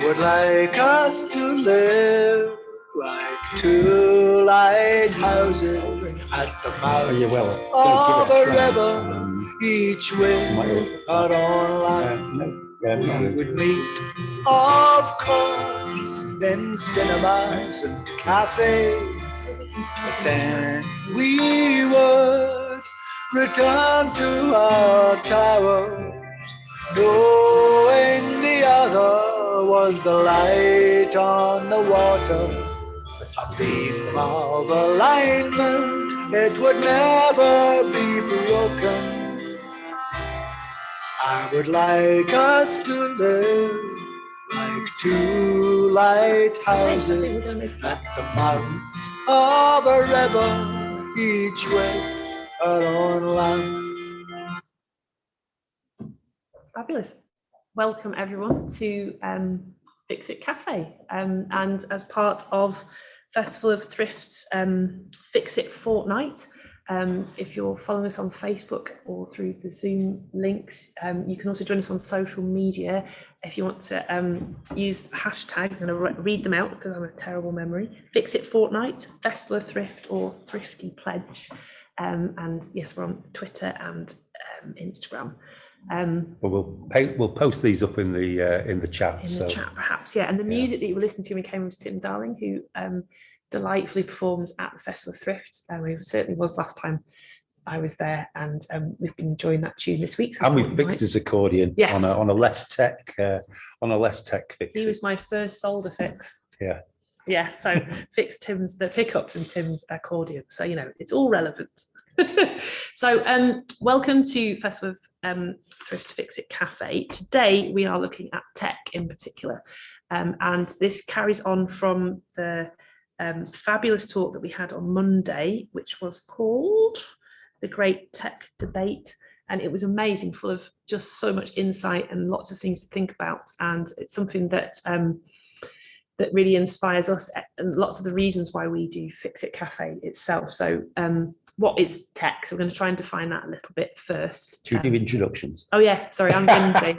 would like us to live like two lighthouses at the mouth of a river, each with our own lamp. We would meet, of course, in cinemas and cafes, but then we would return to our towers, knowing the other was the light on the water. A beam of alignment, it would never be broken. I would like us to live like two lighthouses at the mouth of a river, each with our own lamp. Fabulous. Welcome everyone to Fix It Cafe, and as part of Festival of Thrift's Fix It Fortnight. If you're following us on Facebook or through the Zoom links, you can also join us on social media. If you want to use the hashtag, I'm going to read them out because I have a terrible memory. Fix It Fortnight, Festival of Thrift, or Thrifty Pledge. And yes, we're on Twitter and Instagram. Well, we'll post these up in the chat. In the chat, perhaps, yeah. And the music that you were listening to when we came was Tim Darling, who delightfully performs at the Festival of Thrift. It certainly was last time I was there, and we've been enjoying that tune this week. So and we fixed his accordion on a less tech fix. He was my first solder fix. Yeah. Yeah. So fixed the pickups and Tim's accordion. So it's all relevant. So welcome to Festival of Thrift Fix It Cafe. Today we are looking at tech in particular, and this carries on from the fabulous talk that we had on Monday, which was called The Great Tech Debate, and it was amazing, full of just so much insight and lots of things to think about, and it's something that that really inspires us and lots of the reasons why we do Fix It Cafe itself. So what is tech? So we're going to try and define that a little bit first. Should we do introductions? Oh yeah, sorry, I'm Lindsay.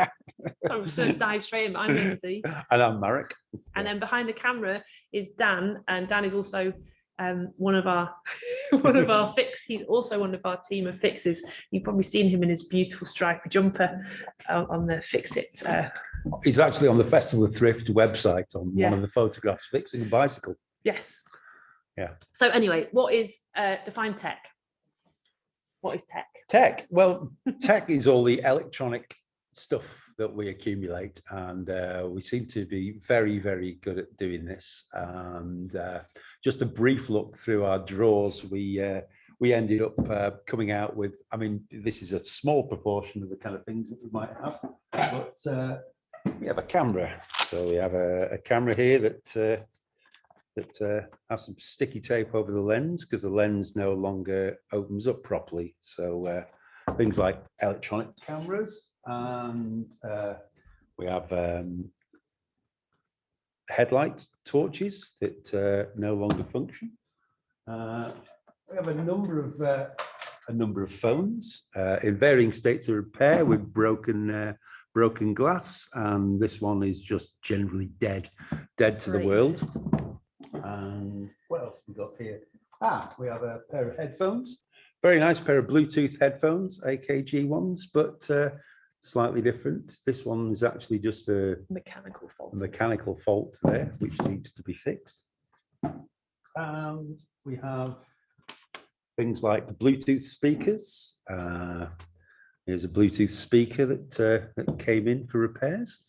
I'm just going to dive straight in, but I'm Lindsay. And I'm Marek. And then behind the camera is Dan, and Dan is also one of our fix. He's also one of our team of fixes. You've probably seen him in his beautiful stripy jumper on the Fix It. He's actually on the Festival of Thrift website on one of the photographs, fixing a bicycle. Yes. Yeah. So anyway, what is define tech? What is tech? Tech. Well, tech is all the electronic stuff that we accumulate, and we seem to be very, very good at doing this. And just a brief look through our drawers, we ended up coming out with, I mean, this is a small proportion of the kind of things that we might have, but we have a camera. So we have a camera here that has some sticky tape over the lens because the lens no longer opens up properly. So things like electronic cameras, and we have headlight torches that no longer function. We have a number of phones in varying states of repair with broken glass, and this one is just generally dead to the world. And what else we got here? We have a pair of headphones, very nice pair of Bluetooth headphones, AKG ones, but slightly different. This one is actually just a mechanical fault there, which needs to be fixed. And we have things like Bluetooth speakers. Here's a Bluetooth speaker that came in for repairs.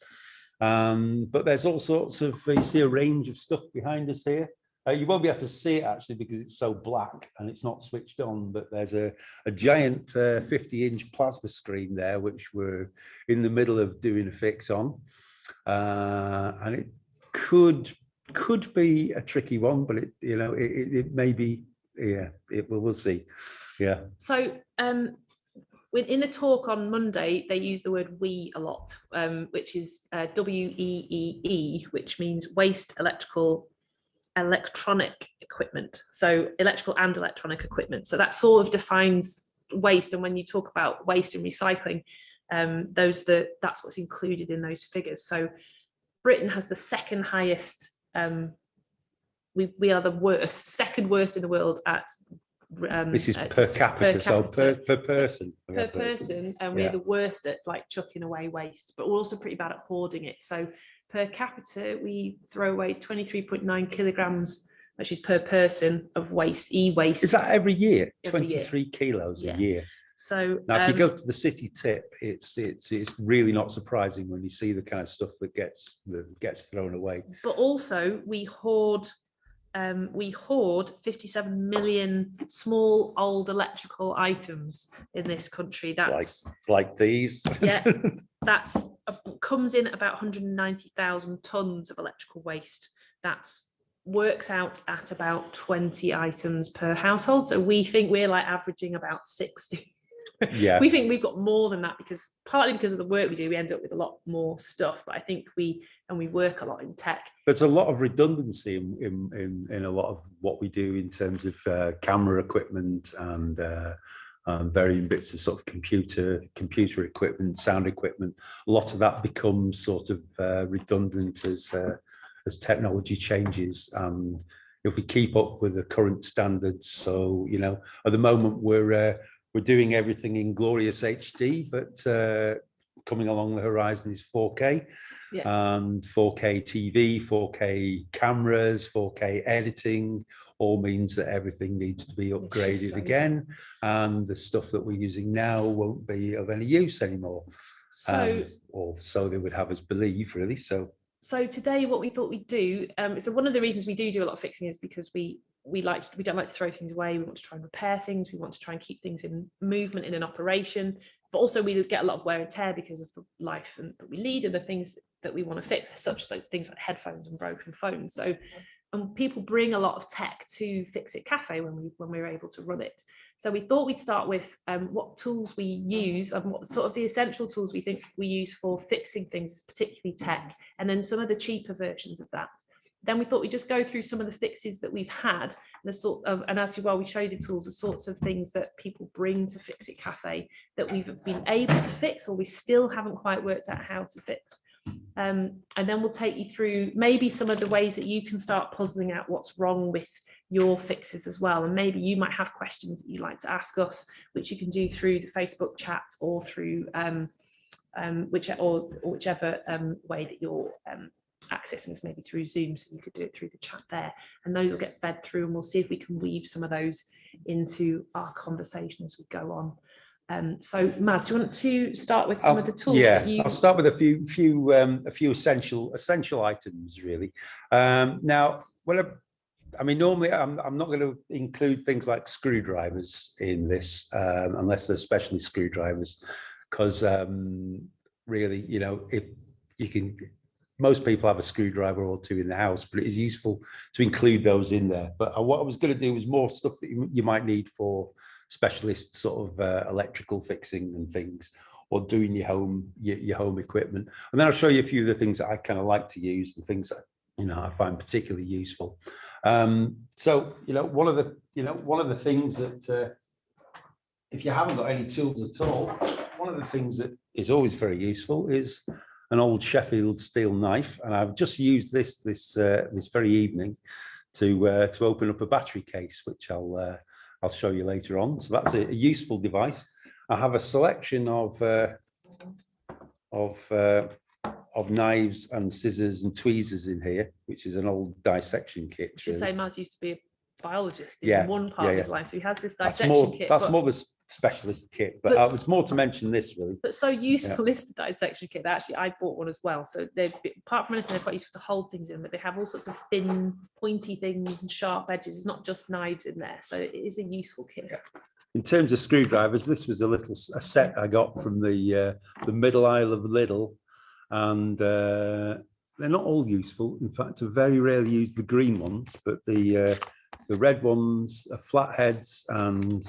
But there's all sorts of, you see a range of stuff behind us here. You won't be able to see it actually because it's so black and it's not switched on, but there's a giant 50-inch plasma screen there, which we're in the middle of doing a fix on. And it could be a tricky one, but it may be, we'll see. Yeah. So in the talk on Monday, they use the word "we" a lot, which is WEEE, which means waste electronic equipment. So electrical and electronic equipment. So that sort of defines waste. And when you talk about waste and recycling, that's what's included in those figures. So Britain has the second highest. We are the worst, second worst in the world at. This is per capita, so per person. Per person, and we're the worst at like chucking away waste, but we're also pretty bad at hoarding it. So per capita, we throw away 23.9 kilograms, which is per person of waste, e-waste. Is that every year? Every 23 kilos a year. So now, if you go to the city tip, it's really not surprising when you see the kind of stuff that gets thrown away. But also, we hoard 57 million small old electrical items in this country. That's like these. Yeah, that's comes in about 190,000 tons of electrical waste. That's works out at about 20 items per household. So we think we're like averaging about 60. Yeah, we think we've got more than that partly because of the work we do, we end up with a lot more stuff. But I think we work a lot in tech. There's a lot of redundancy in a lot of what we do in terms of camera equipment and varying bits of sort of computer equipment, sound equipment. A lot of that becomes sort of redundant as technology changes. And if we keep up with the current standards, so at the moment we're doing everything in glorious HD, but coming along the horizon is 4K, and 4K TV, 4K cameras, 4K editing, all means that everything needs to be upgraded again, and the stuff that we're using now won't be of any use anymore. Or so they would have us believe, really. So today, what we thought we'd do, so one of the reasons we do a lot of fixing is because we don't like to throw things away. We want to try and repair things. We want to try and keep things in movement, in an operation. But also we get a lot of wear and tear because of the life that we lead and the things that we want to fix, such as things like headphones and broken phones. So people bring a lot of tech to Fix It Cafe when we're able to run it. So we thought we'd start with what tools we use and what sort of the essential tools we think we use for fixing things, particularly tech, and then some of the cheaper versions of that. Then we thought we'd just go through some of the fixes that we've had, and as to while we show you the tools, the sorts of things that people bring to Fix It Cafe that we've been able to fix or we still haven't quite worked out how to fix. And then we'll take you through maybe some of the ways that you can start puzzling out what's wrong with your fixes as well. And maybe you might have questions that you'd like to ask us, which you can do through the Facebook chat or through whichever way that you're accessing us, maybe through Zoom, so you could do it through the chat there, and those will get fed through, and we'll see if we can weave some of those into our conversation as we go on. So Maz, do you want to start with some of the tools? I'll start with a few essential items, really. Now, normally I'm not going to include things like screwdrivers in this unless they're specialist screwdrivers, because really, if you can. Most people have a screwdriver or two in the house, but it is useful to include those in there. But what I was going to do was more stuff that you might need for specialist sort of electrical fixing and things, or doing your home equipment. And then I'll show you a few of the things that I kind of like to use, and things that I find particularly useful. So one of the things that if you haven't got any tools at all, one of the things that is always very useful is an old Sheffield steel knife, and I've just used this very evening to open up a battery case, which I'll show you later on. So that's a useful device. I have a selection of knives and scissors and tweezers in here, which is an old dissection kit. I should say Maz used to be a biologist in one part of his life, so he has this dissection kit. That's more of a specialist kit, but it's more to mention this, really. But so useful is the dissection kit. Actually, I bought one as well. So they're, apart from anything, they're quite useful to hold things in, but they have all sorts of thin, pointy things and sharp edges. It's not just knives in there, so it is a useful kit. Yeah. In terms of screwdrivers, this was a set I got from the middle aisle of Lidl, and they're not all useful. In fact, I very rarely use the green ones, but the red ones are flatheads, and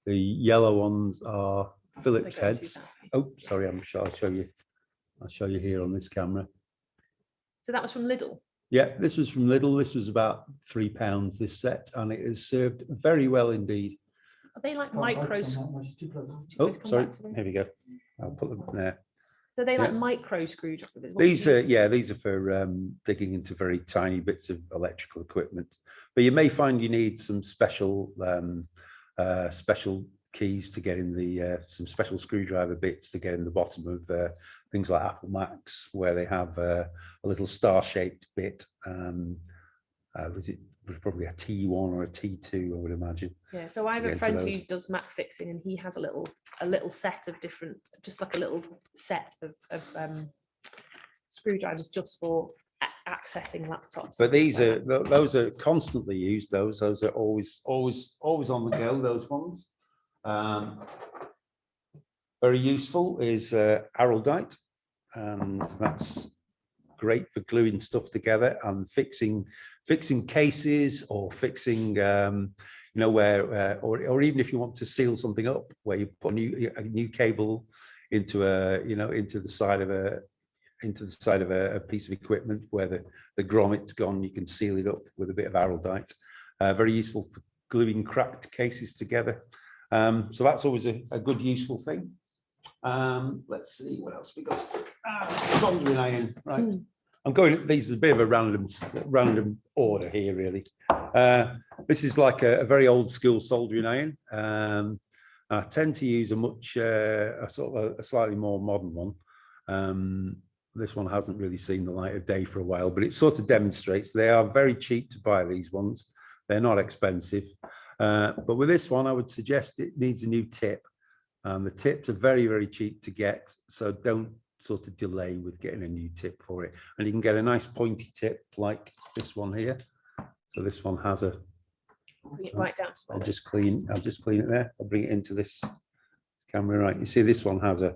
the yellow ones are Phillips heads. Oh, sorry, I'll show you. I'll show you here on this camera. So that was from Lidl? Yeah, this was from Lidl. This was about £3, this set, and it has served very well indeed. Are they like micros? Oh, sorry. Here we go. I'll put them there. So they like micro screwdrivers. These are for digging into very tiny bits of electrical equipment. But you may find you need some special special keys to get in the some special screwdriver bits to get in the bottom of things like Apple Macs, where they have a little star-shaped bit. Was it probably a T1 or a T2, I would imagine. Yeah, so I have a friend who does Mac fixing, and he has a little set of different, just like a little set of screwdrivers just for accessing laptops. But those are constantly used. Those are always on the go. Those ones. Very useful is araldite, and that's great for gluing stuff together and fixing cases, or fixing where or even if you want to seal something up, where you put a new cable into into the side of a piece of equipment where the grommet's gone, you can seal it up with a bit of araldite. Very useful for gluing cracked cases together. So that's always a good useful thing. Let's see what else we got. Soldering iron, right? I'm going. These are a bit of a random order here, really. This is like a very old school soldering iron. I tend to use a slightly more modern one. This one hasn't really seen the light of day for a while, but it sort of demonstrates they are very cheap to buy. These ones, they're not expensive. But with this one, I would suggest it needs a new tip. The tips are very, very cheap to get, so don't sort of delay with getting a new tip for it. And you can get a nice pointy tip like this one here. So this one has a. Bring it right down. I'll just clean it there. I'll bring it into this camera. Right, you see this one has a.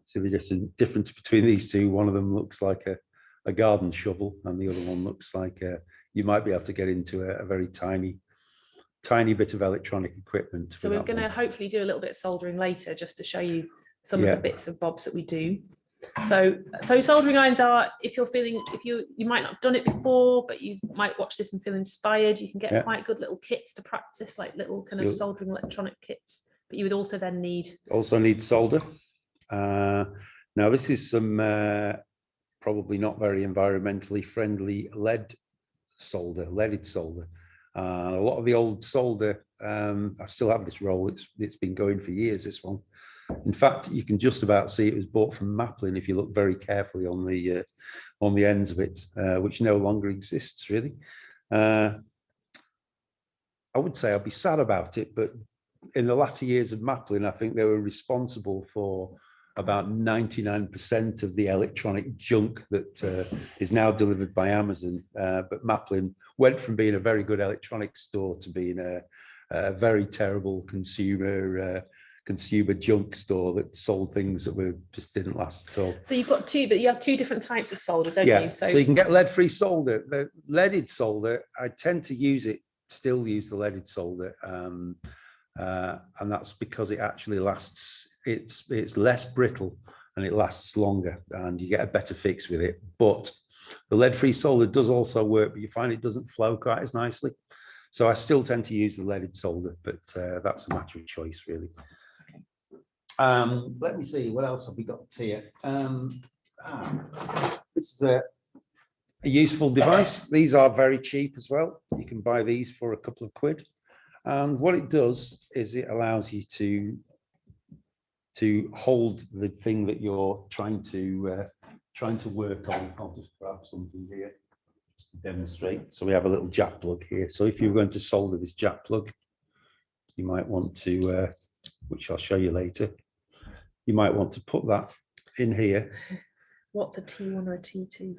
See the difference between these two. One of them looks like a garden shovel, and the other one looks like you might be able to get into a very tiny bit of electronic equipment. So we're going to hopefully do a little bit of soldering later, just to show you some of the bits and bobs that we do. So soldering irons are, if you might not have done it before, but you might watch this and feel inspired, you can get quite good little kits to practice, like little kind of soldering electronic kits. But you would also then need solder. Now this is some probably not very environmentally friendly leaded solder. A lot of the old solder, I still have this roll. It's been going for years, this one. In fact, you can just about see it was bought from Maplin if you look very carefully on the ends of it, which no longer exists, really. I would say I'd be sad about it, but in the latter years of Maplin, I think they were responsible for about 99% of the electronic junk that is now delivered by Amazon. But Maplin went from being a very good electronics store to being a very terrible consumer junk store that sold things that just didn't last at all. So you've got but you have two different types of solder, don't you? So you can get lead-free solder. The leaded solder, I tend to still use the leaded solder, and that's because it actually lasts. It's less brittle and it lasts longer, and you get a better fix with it. But the lead-free solder does also work, but you find it doesn't flow quite as nicely. So I still tend to use the leaded solder, but that's a matter of choice, really. Let me see, what else have we got here? This is a useful device. These are very cheap as well. You can buy these for a couple of quid. And what it does is it allows you to hold the thing that you're trying to work on. I'll just grab something here just to demonstrate. So we have a little jack plug here. So if you're going to solder this jack plug, you might want to, which I'll show you later, you might want to put that in here. What's a T1 or a T2?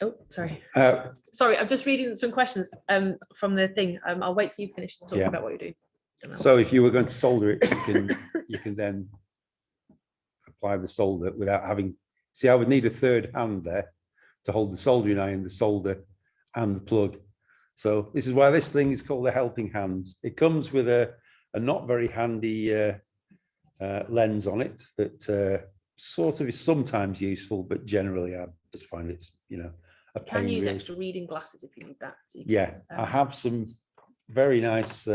Oh, sorry. Sorry, I'm just reading some questions from the thing. I'll wait till you finish talking about what you're doing. So if you were going to solder it, you can then apply the solder without having. See, I would need a third hand there to hold the soldering iron, the solder, and the plug. So this is why this thing is called a helping hand. It comes with a not very handy lens on it that sort of is sometimes useful, but generally I just find it's a pain. You can use extra reading glasses if you need that. So I have some very nice.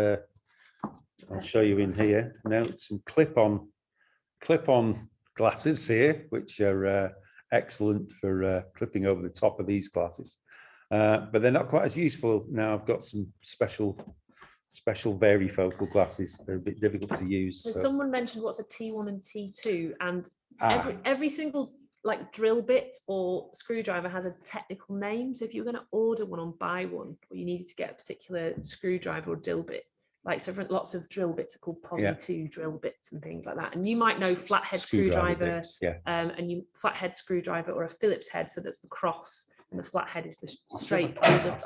I'll show you in here now. Some clip-on glasses here, which are excellent for clipping over the top of these glasses. But they're not quite as useful now. I've got some special varifocal glasses. They're a bit difficult to use. So So. someone mentioned what's a T1 and T2, and every single like drill bit or screwdriver has a technical name. So if you were going to order one or buy one, or you needed to get a particular screwdriver or drill bit, like so lots of drill bits are called POSI 2 drill bits and things like that. And you might know flathead screwdriver, bits, yeah. And you flathead screwdriver or a Phillips head, so that's the cross, and the flathead is the straight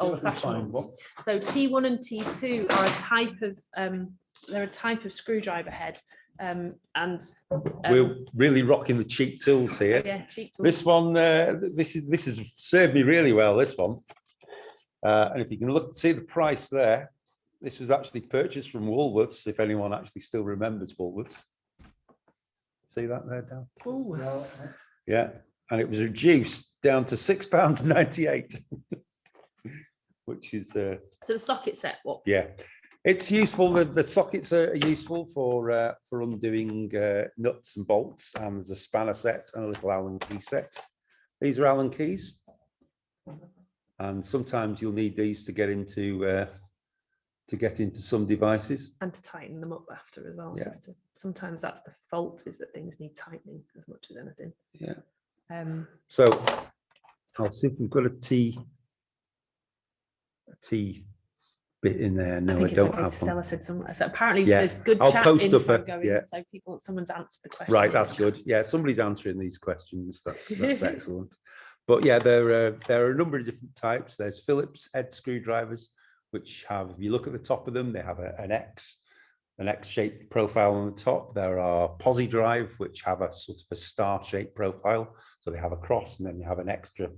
old-fashioned one. So T1 and T2 are they're a type of screwdriver head. We're really rocking the cheap tools here. Yeah, cheap tools. This one, this has served me really well. This one, and if you can see the price there, this was actually purchased from Woolworths. If anyone actually still remembers Woolworths, see that there, Dan? Woolworths. Yeah, and it was reduced down to £6.98, which is so the socket set. What? Yeah. It's useful. The sockets are useful for undoing nuts and bolts, and there's a spanner set and a little Allen key set. These are Allen keys, and sometimes you'll need these to get into some devices And to tighten them up after as well. Yeah. Sometimes that's the fault, is that things need tightening as much as anything. Yeah. So I'll see if we've got a T bit in there. No, I don't have one. So apparently there's good I'll chat post info up going. So someone's answered the question. Right, that's good. Yeah, somebody's answering these questions. That's excellent. But yeah, there are a number of different types. There's Phillips head screwdrivers, which have, if you look at the top of them, they have an X-shaped profile on the top. There are POSI drive, which have a sort of a star-shaped profile. So they have a cross, and then they have an extra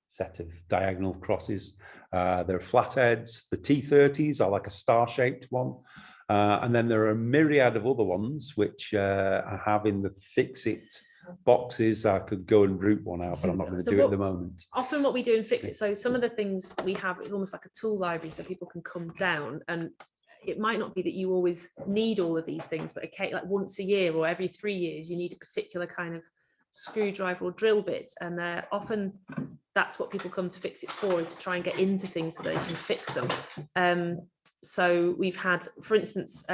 set of diagonal crosses. There are flatheads. The T30s are like a star-shaped one. And then there are a myriad of other ones, which I have in the fix-it boxes. I could go and root one out, but I'm not going to do it at the moment. Often what we do in fix it, so some of the things we have is almost like a tool library, so people can come down, and it might not be that you always need all of these things, but like once a year or every 3 years, you need a particular kind of screwdriver or drill bit, and often that's what people come to fix it for, is to try and get into things so they can fix them. So we've had, for instance,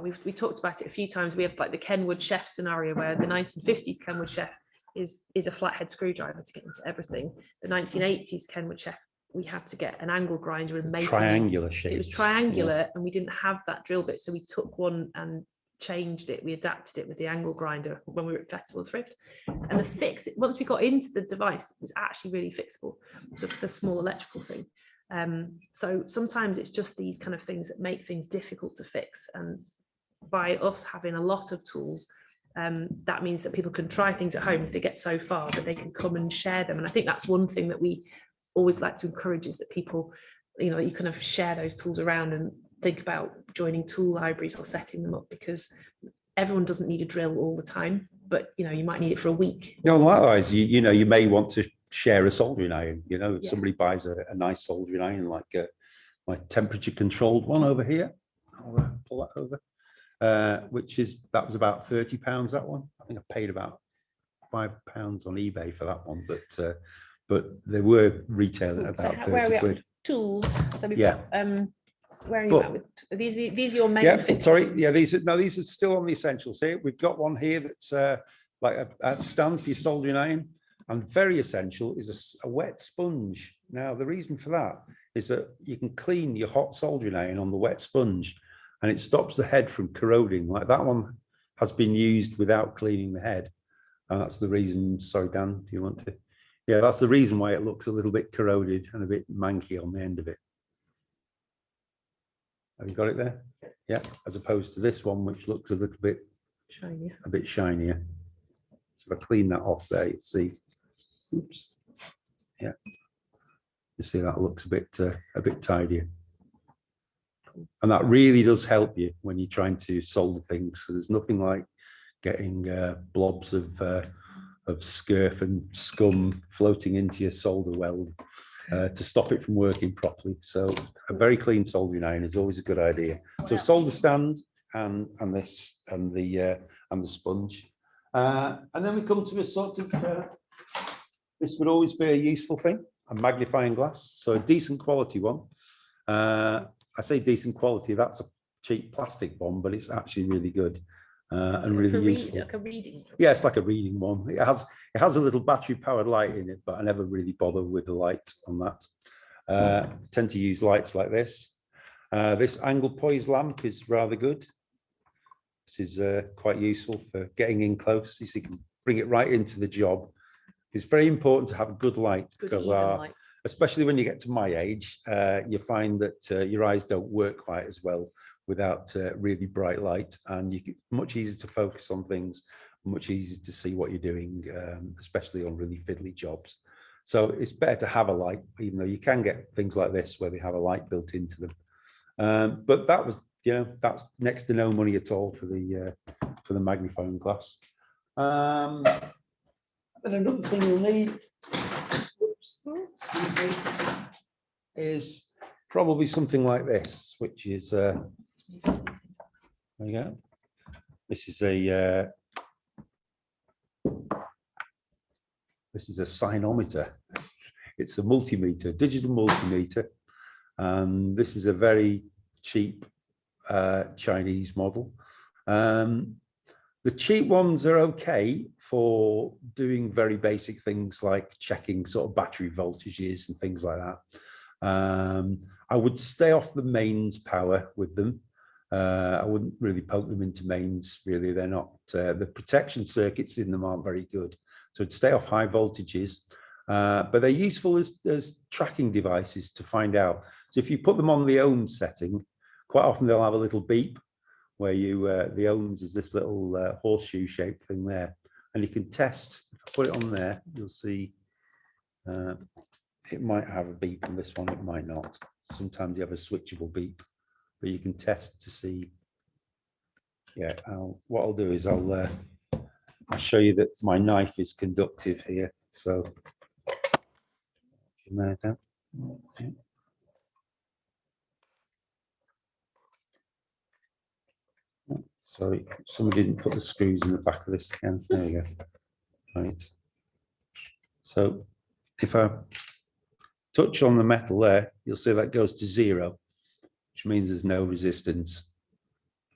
we talked about it a few times. We have like the Kenwood chef scenario, where the 1950s Kenwood chef is a flathead screwdriver to get into everything. The 1980s Kenwood chef, we had to get an angle grinder and make triangular shape. It was triangular, and we didn't have that drill bit, so we took one and changed it. We adapted it with the angle grinder when we were at Flexible Thrift, and the fix, once we got into the device, it was actually really fixable. So the small electrical thing. So sometimes it's just these kind of things that make things difficult to fix, and by us having a lot of tools, that means that people can try things at home if they get so far, that they can come and share them. And I think that's one thing that we always like to encourage, is that people, you kind of share those tools around and think about joining tool libraries or setting them up, because everyone doesn't need a drill all the time, but you might need it for a week. No, likewise, you may want to share a soldering iron. If somebody buys a nice soldering iron, like my temperature controlled one over here, I'll pull that over. That was about £30, that one. I think I paid about £5 on eBay for that one, but they were retailing at about 30 quid. Tools. So we've got where are you at with these? These are your main. These are still on the essentials here. We've got one here that's like a stand for your soldering iron, and very essential is a wet sponge. Now the reason for that is that you can clean your hot soldering iron on the wet sponge, and it stops the head from corroding. Like that one has been used without cleaning the head, and that's the reason. Sorry, Dan, do you want to? Yeah, that's the reason why it looks a little bit corroded and a bit manky on the end of it. Have you got it there? Yeah, as opposed to this one, which looks a little bit shinier. A bit shinier. So if I clean that off there, you see. Oops. Yeah. You see that looks a bit tidier. And that really does help you when you're trying to solder things, because there's nothing like getting blobs of scurf and scum floating into your solder weld to stop it from working properly. So a very clean soldering iron is always a good idea. So solder stand and the sponge. And then we come to a sort of, this would always be a useful thing, a magnifying glass. So a decent quality one. I say decent quality, that's a cheap plastic one, but it's actually really good and really useful. Like a reading. Yeah, it's like a reading one. It has a little battery powered light in it, but I never really bother with the light on that. Tend to use lights like this. This angle poise lamp is rather good. This is quite useful for getting in close, so you can bring it right into the job. It's very important to have good light because light. Especially when you get to my age, you find that your eyes don't work quite as well without really bright light, and it's much easier to focus on things, much easier to see what you're doing, especially on really fiddly jobs. So it's better to have a light, even though you can get things like this where they have a light built into them. But that was, that's next to no money at all for the magnifying glass. And another thing you'll need is probably something like this, which is there you go. This is a sinometer. It's a multimeter, digital multimeter, and this is a very cheap Chinese model. The cheap ones are okay for doing very basic things like checking sort of battery voltages and things like that. I would stay off the mains power with them. I wouldn't really poke them into mains, really. They're not, the protection circuits in them aren't very good. So I'd stay off high voltages, but they're useful as tracking devices to find out. So if you put them on the ohms setting, quite often they'll have a little beep where the ohms is this little horseshoe shaped thing there. And you can test, put it on there, you'll see it might have a beep on this one, it might not. Sometimes you have a switchable beep, but you can test to see. Yeah, what I'll do is I'll show you that my knife is conductive here. So, sorry, somebody didn't put the screws in the back of this again. There we go. Right. So if I touch on the metal there, you'll see that goes to 0, which means there's no resistance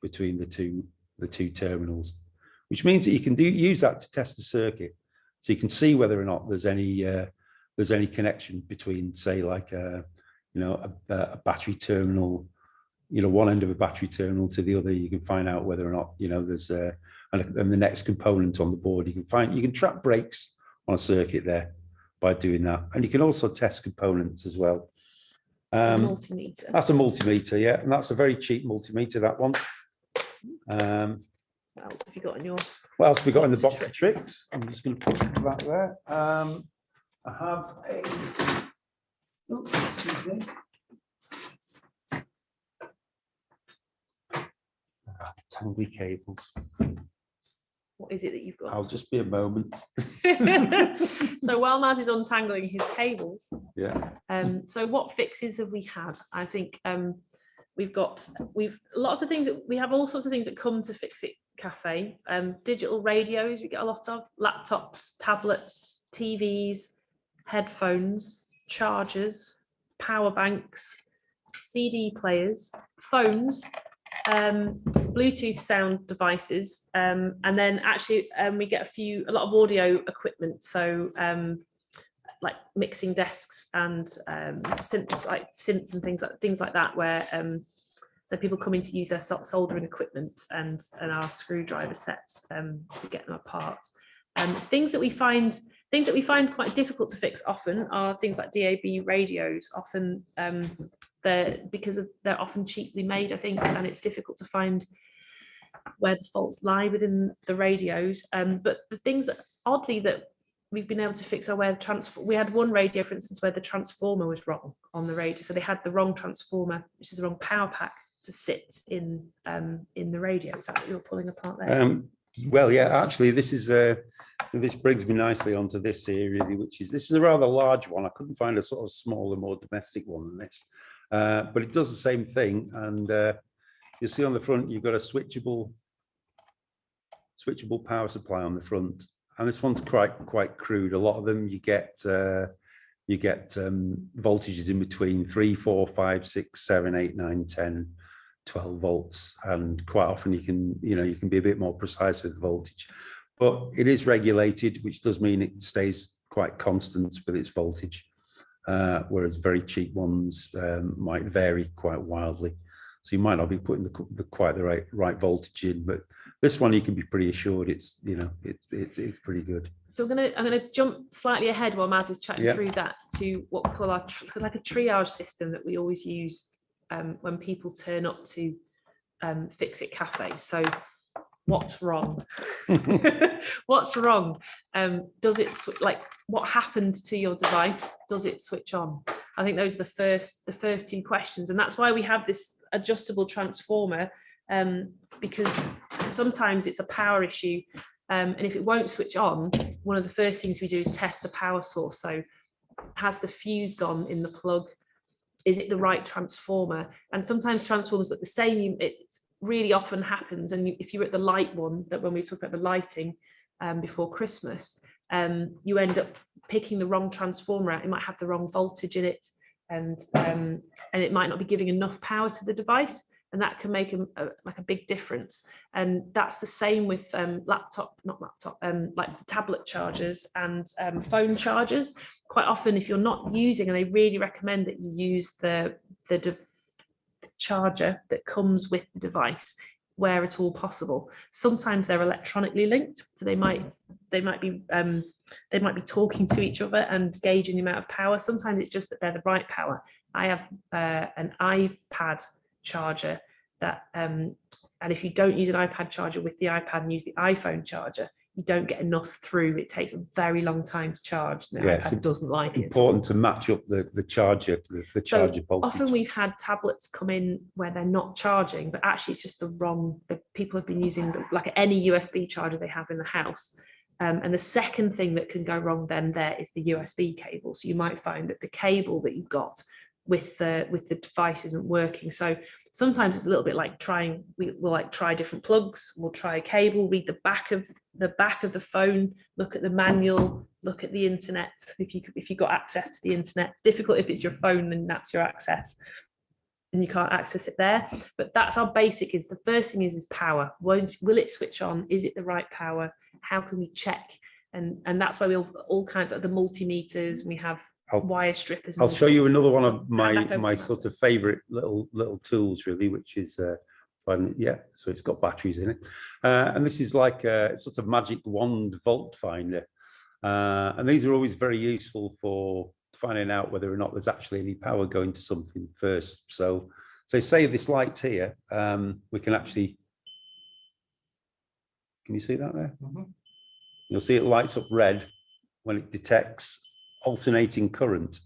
between the two terminals, which means that you can use that to test the circuit. So you can see whether or not there's any connection between, say, like a battery terminal, one end of a battery terminal to the other. You can find out whether or not there's and the next component on the board. You can track breaks on a circuit there by doing that, and you can also test components as well. Multimeter. That's a multimeter, yeah, and that's a very cheap multimeter, that one. What else have you got in your? What else have we got in the box of tricks? I'm just going to put that there. I have a. Oops, excuse me. Tangly cables. What is it that you've got? I'll just be a moment. So while Maz is untangling his cables, yeah. So what fixes have we had? I think we've lots of things we have all sorts of things that come to Fix It Cafe. Digital radios we get a lot of, laptops, tablets, TVs, headphones, chargers, power banks, CD players, phones, Bluetooth sound devices, and then actually we get a lot of audio equipment, so like mixing desks and synths and things like that, where so people come in to use their soldering equipment and our screwdriver sets to get them apart. Things that we find quite difficult to fix often are things like DAB radios. Often they're often cheaply made, I think, and it's difficult to find where the faults lie within the radios. But the things that, oddly, that we've been able to fix are where we had one radio, for instance, where the transformer was wrong on the radio. So they had the wrong transformer, which is the wrong power pack to sit in the radio. Is that what you're pulling apart there? Well, yeah, actually, this brings me nicely onto this here, really, this is a rather large one. I couldn't find a sort of smaller, more domestic one than this, but it does the same thing. And you'll see on the front, you've got a switchable switchable power supply on the front, and this one's quite crude. A lot of them you get voltages in between 3, 4, 5, 6, 7, 8, 9, 10, 12 volts, and quite often you can be a bit more precise with the voltage, but it is regulated, which does mean it stays quite constant with its voltage, whereas very cheap ones might vary quite wildly. So you might not be putting quite the right voltage in, but this one you can be pretty assured it's it's pretty good. So I'm gonna jump slightly ahead while Maz is chatting through that to what we call like a triage system that we always use when people turn up to Fix It Cafe. So what's wrong? What's wrong? Does it what happened to your device? Does it switch on? I think those are the first two questions, and that's why we have this adjustable transformer, because sometimes it's a power issue, and if it won't switch on, one of the first things we do is test the power source. So has the fuse gone in the plug? Is it the right transformer? And sometimes transformers look the same. It really often happens, and if you're at the light one, that when we talk about the lighting before Christmas, you end up picking the wrong transformer out. It might have the wrong voltage in it, and it might not be giving enough power to the device, and that can make a big difference. And that's the same with like tablet chargers and phone chargers. Quite often, if you're not using, and they really recommend that you use the charger that comes with the device where at all possible. Sometimes they're electronically linked, so they might be talking to each other and gauging the amount of power. Sometimes it's just that they're the right power. I have an iPad charger that, and if you don't use an iPad charger with the iPad and use the iPhone charger, you don't get enough through. It takes a very long time to charge. The iPad doesn't like it. It's important to match up the charger to the charger voltage. Often we've had tablets come in where they're not charging, but actually it's just the wrong. People have been using like any USB charger they have in the house. And the second thing that can go wrong then there is the USB cable. So you might find that the cable that you've got with the device isn't working. So sometimes it's a little bit like we'll try different plugs. We'll try a cable, read the back of the phone, look at the manual, look at the internet. If you've got access to the internet, it's difficult if it's your phone and that's your access, and you can't access it there. But that's our basic. Is the first thing is power. Will it switch on? Is it the right power? How can we check? And that's why we all kinds of the multimeters. We have wire strippers. I'll show you another one of my sort of favorite little tools, really, which is fun. Yeah, so it's got batteries in it, and this is like a sort of magic wand volt finder, and these are always very useful for finding out whether or not there's actually any power going to something first. So say this light here, we can actually, can you see that there? Mm-hmm. You'll see it lights up red when it detects alternating current.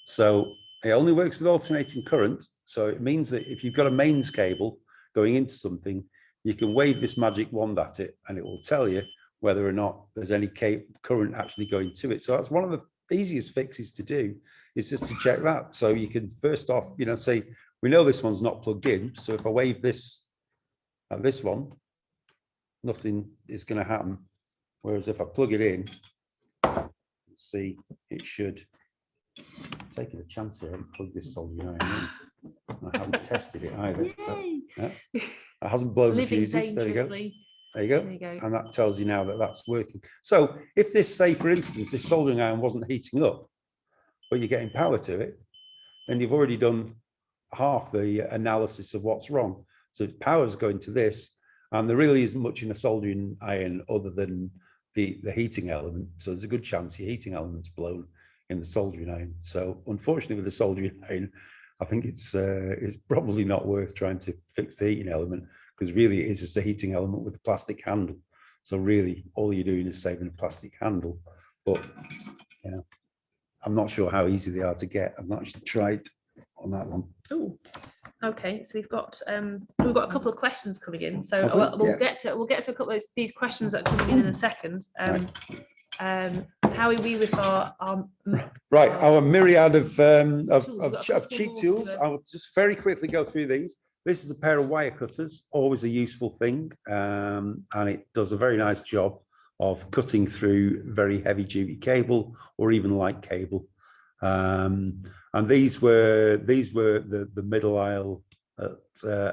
So it only works with alternating current. So it means that if you've got a mains cable going into something, you can wave this magic wand at it and it will tell you whether or not there's any current actually going to it. So that's one of the easiest fixes to do, is just to check that. So you can first off, say, we know this one's not plugged in. So if I wave this at this one, nothing is going to happen. Whereas if I plug it in, see, it should. Taking a chance here and plug this soldering iron in. I haven't tested it either. So, yeah. It hasn't blown the fuses. There you go. There you go. And that tells you now that that's working. So if this, say, for instance, this soldering iron wasn't heating up, but you're getting power to it, then you've already done half the analysis of what's wrong. So power's going to this, and there really isn't much in a soldering iron other than the heating element. So there's a good chance your heating element's blown in the soldering iron. So unfortunately with the soldering iron, I think it's probably not worth trying to fix the heating element, because really it is just a heating element with a plastic handle. So really all you're doing is saving a plastic handle. But I'm not sure how easy they are to get. I've not actually tried on that one. Oh, okay. So we've got a couple of questions coming in. So we'll get to a couple of these questions that are coming in a second. How are we with our myriad of cheap tools? I'll just very quickly go through these. This is a pair of wire cutters, always a useful thing, and it does a very nice job of cutting through very heavy duty cable or even light cable. And these were the middle aisle at,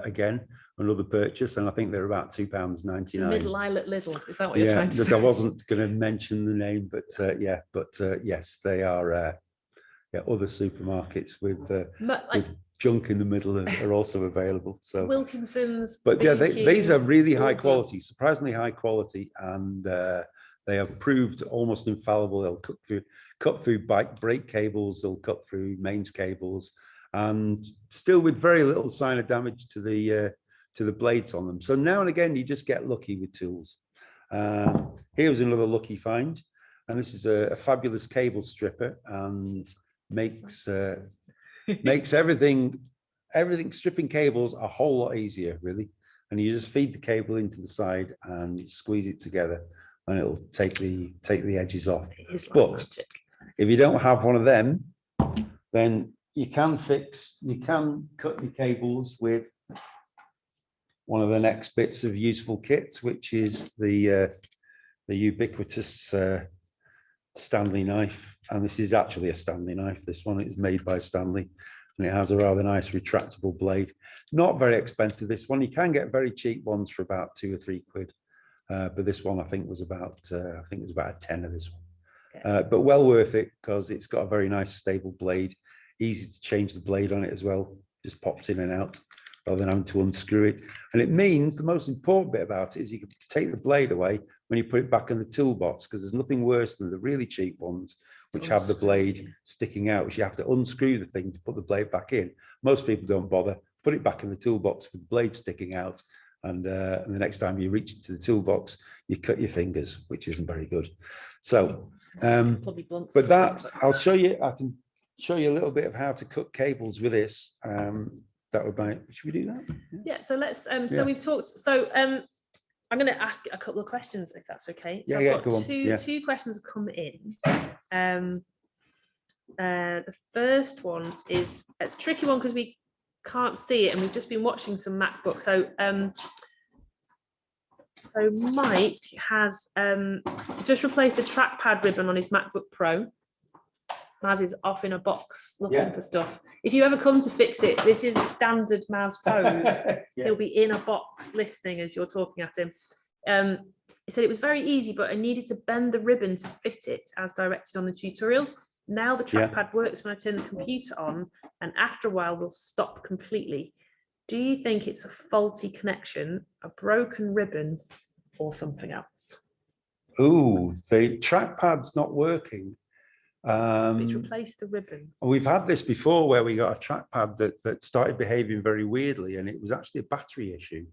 again, another purchase, and I think they're about £2.99. Middle aisle at Lidl, is that what you're trying to say? I wasn't going to mention the name, but yes, they are. Other supermarkets with junk in the middle are also available. So Wilkinson's, but yeah, these are really high quality, surprisingly high quality, and they have proved almost infallible. They'll cut through bike brake cables, they'll cut through mains cables, and still with very little sign of damage to the blades on them. So now and again, you just get lucky with tools. Here's another lucky find, and this is a fabulous cable stripper, and makes everything stripping cables a whole lot easier, really. And you just feed the cable into the side and you squeeze it together, and it'll take the edges off. But magic. If you don't have one of them, then you can cut your cables with one of the next bits of useful kits, which is the ubiquitous Stanley knife. And this is actually a Stanley knife. This one is made by Stanley, and it has a rather nice retractable blade. Not very expensive, this one. You can get very cheap ones for about £2 or £3, but this one I think was about a tenner, this one. But well worth it, because it's got a very nice stable blade, easy to change the blade on it as well. Just pops in and out rather than having to unscrew it. And it means the most important bit about it is you can take the blade away when you put it back in the toolbox, because there's nothing worse than the really cheap ones which have the blade sticking out, which you have to unscrew the thing to put the blade back in. Most people don't bother, put it back in the toolbox with the blade sticking out, and the next time you reach into the toolbox, you cut your fingers, which isn't very good. So, but that, I'll show you, I can show you a little bit of how to cut cables with this. That would be, should we do that? Yeah, so let's, so we've talked, so I'm going to ask a couple of questions, if that's okay. So I've got two questions have come in. The first one is, it's a tricky one because we can't see it, and we've just been watching some MacBook. So Mike has just replaced a trackpad ribbon on his MacBook Pro. Maz is off in a box looking for stuff. If you ever come to fix it, this is a standard Maz pose. He'll be in a box listening as you're talking at him. He said it was very easy, but I needed to bend the ribbon to fit it as directed on the tutorials. Now the trackpad works when I turn the computer on, and after a while will stop completely. Do you think it's a faulty connection, a broken ribbon, or something else? Ooh, the trackpad's not working. It's replaced the ribbon. We've had this before where we got a trackpad that started behaving very weirdly, and it was actually a battery issue.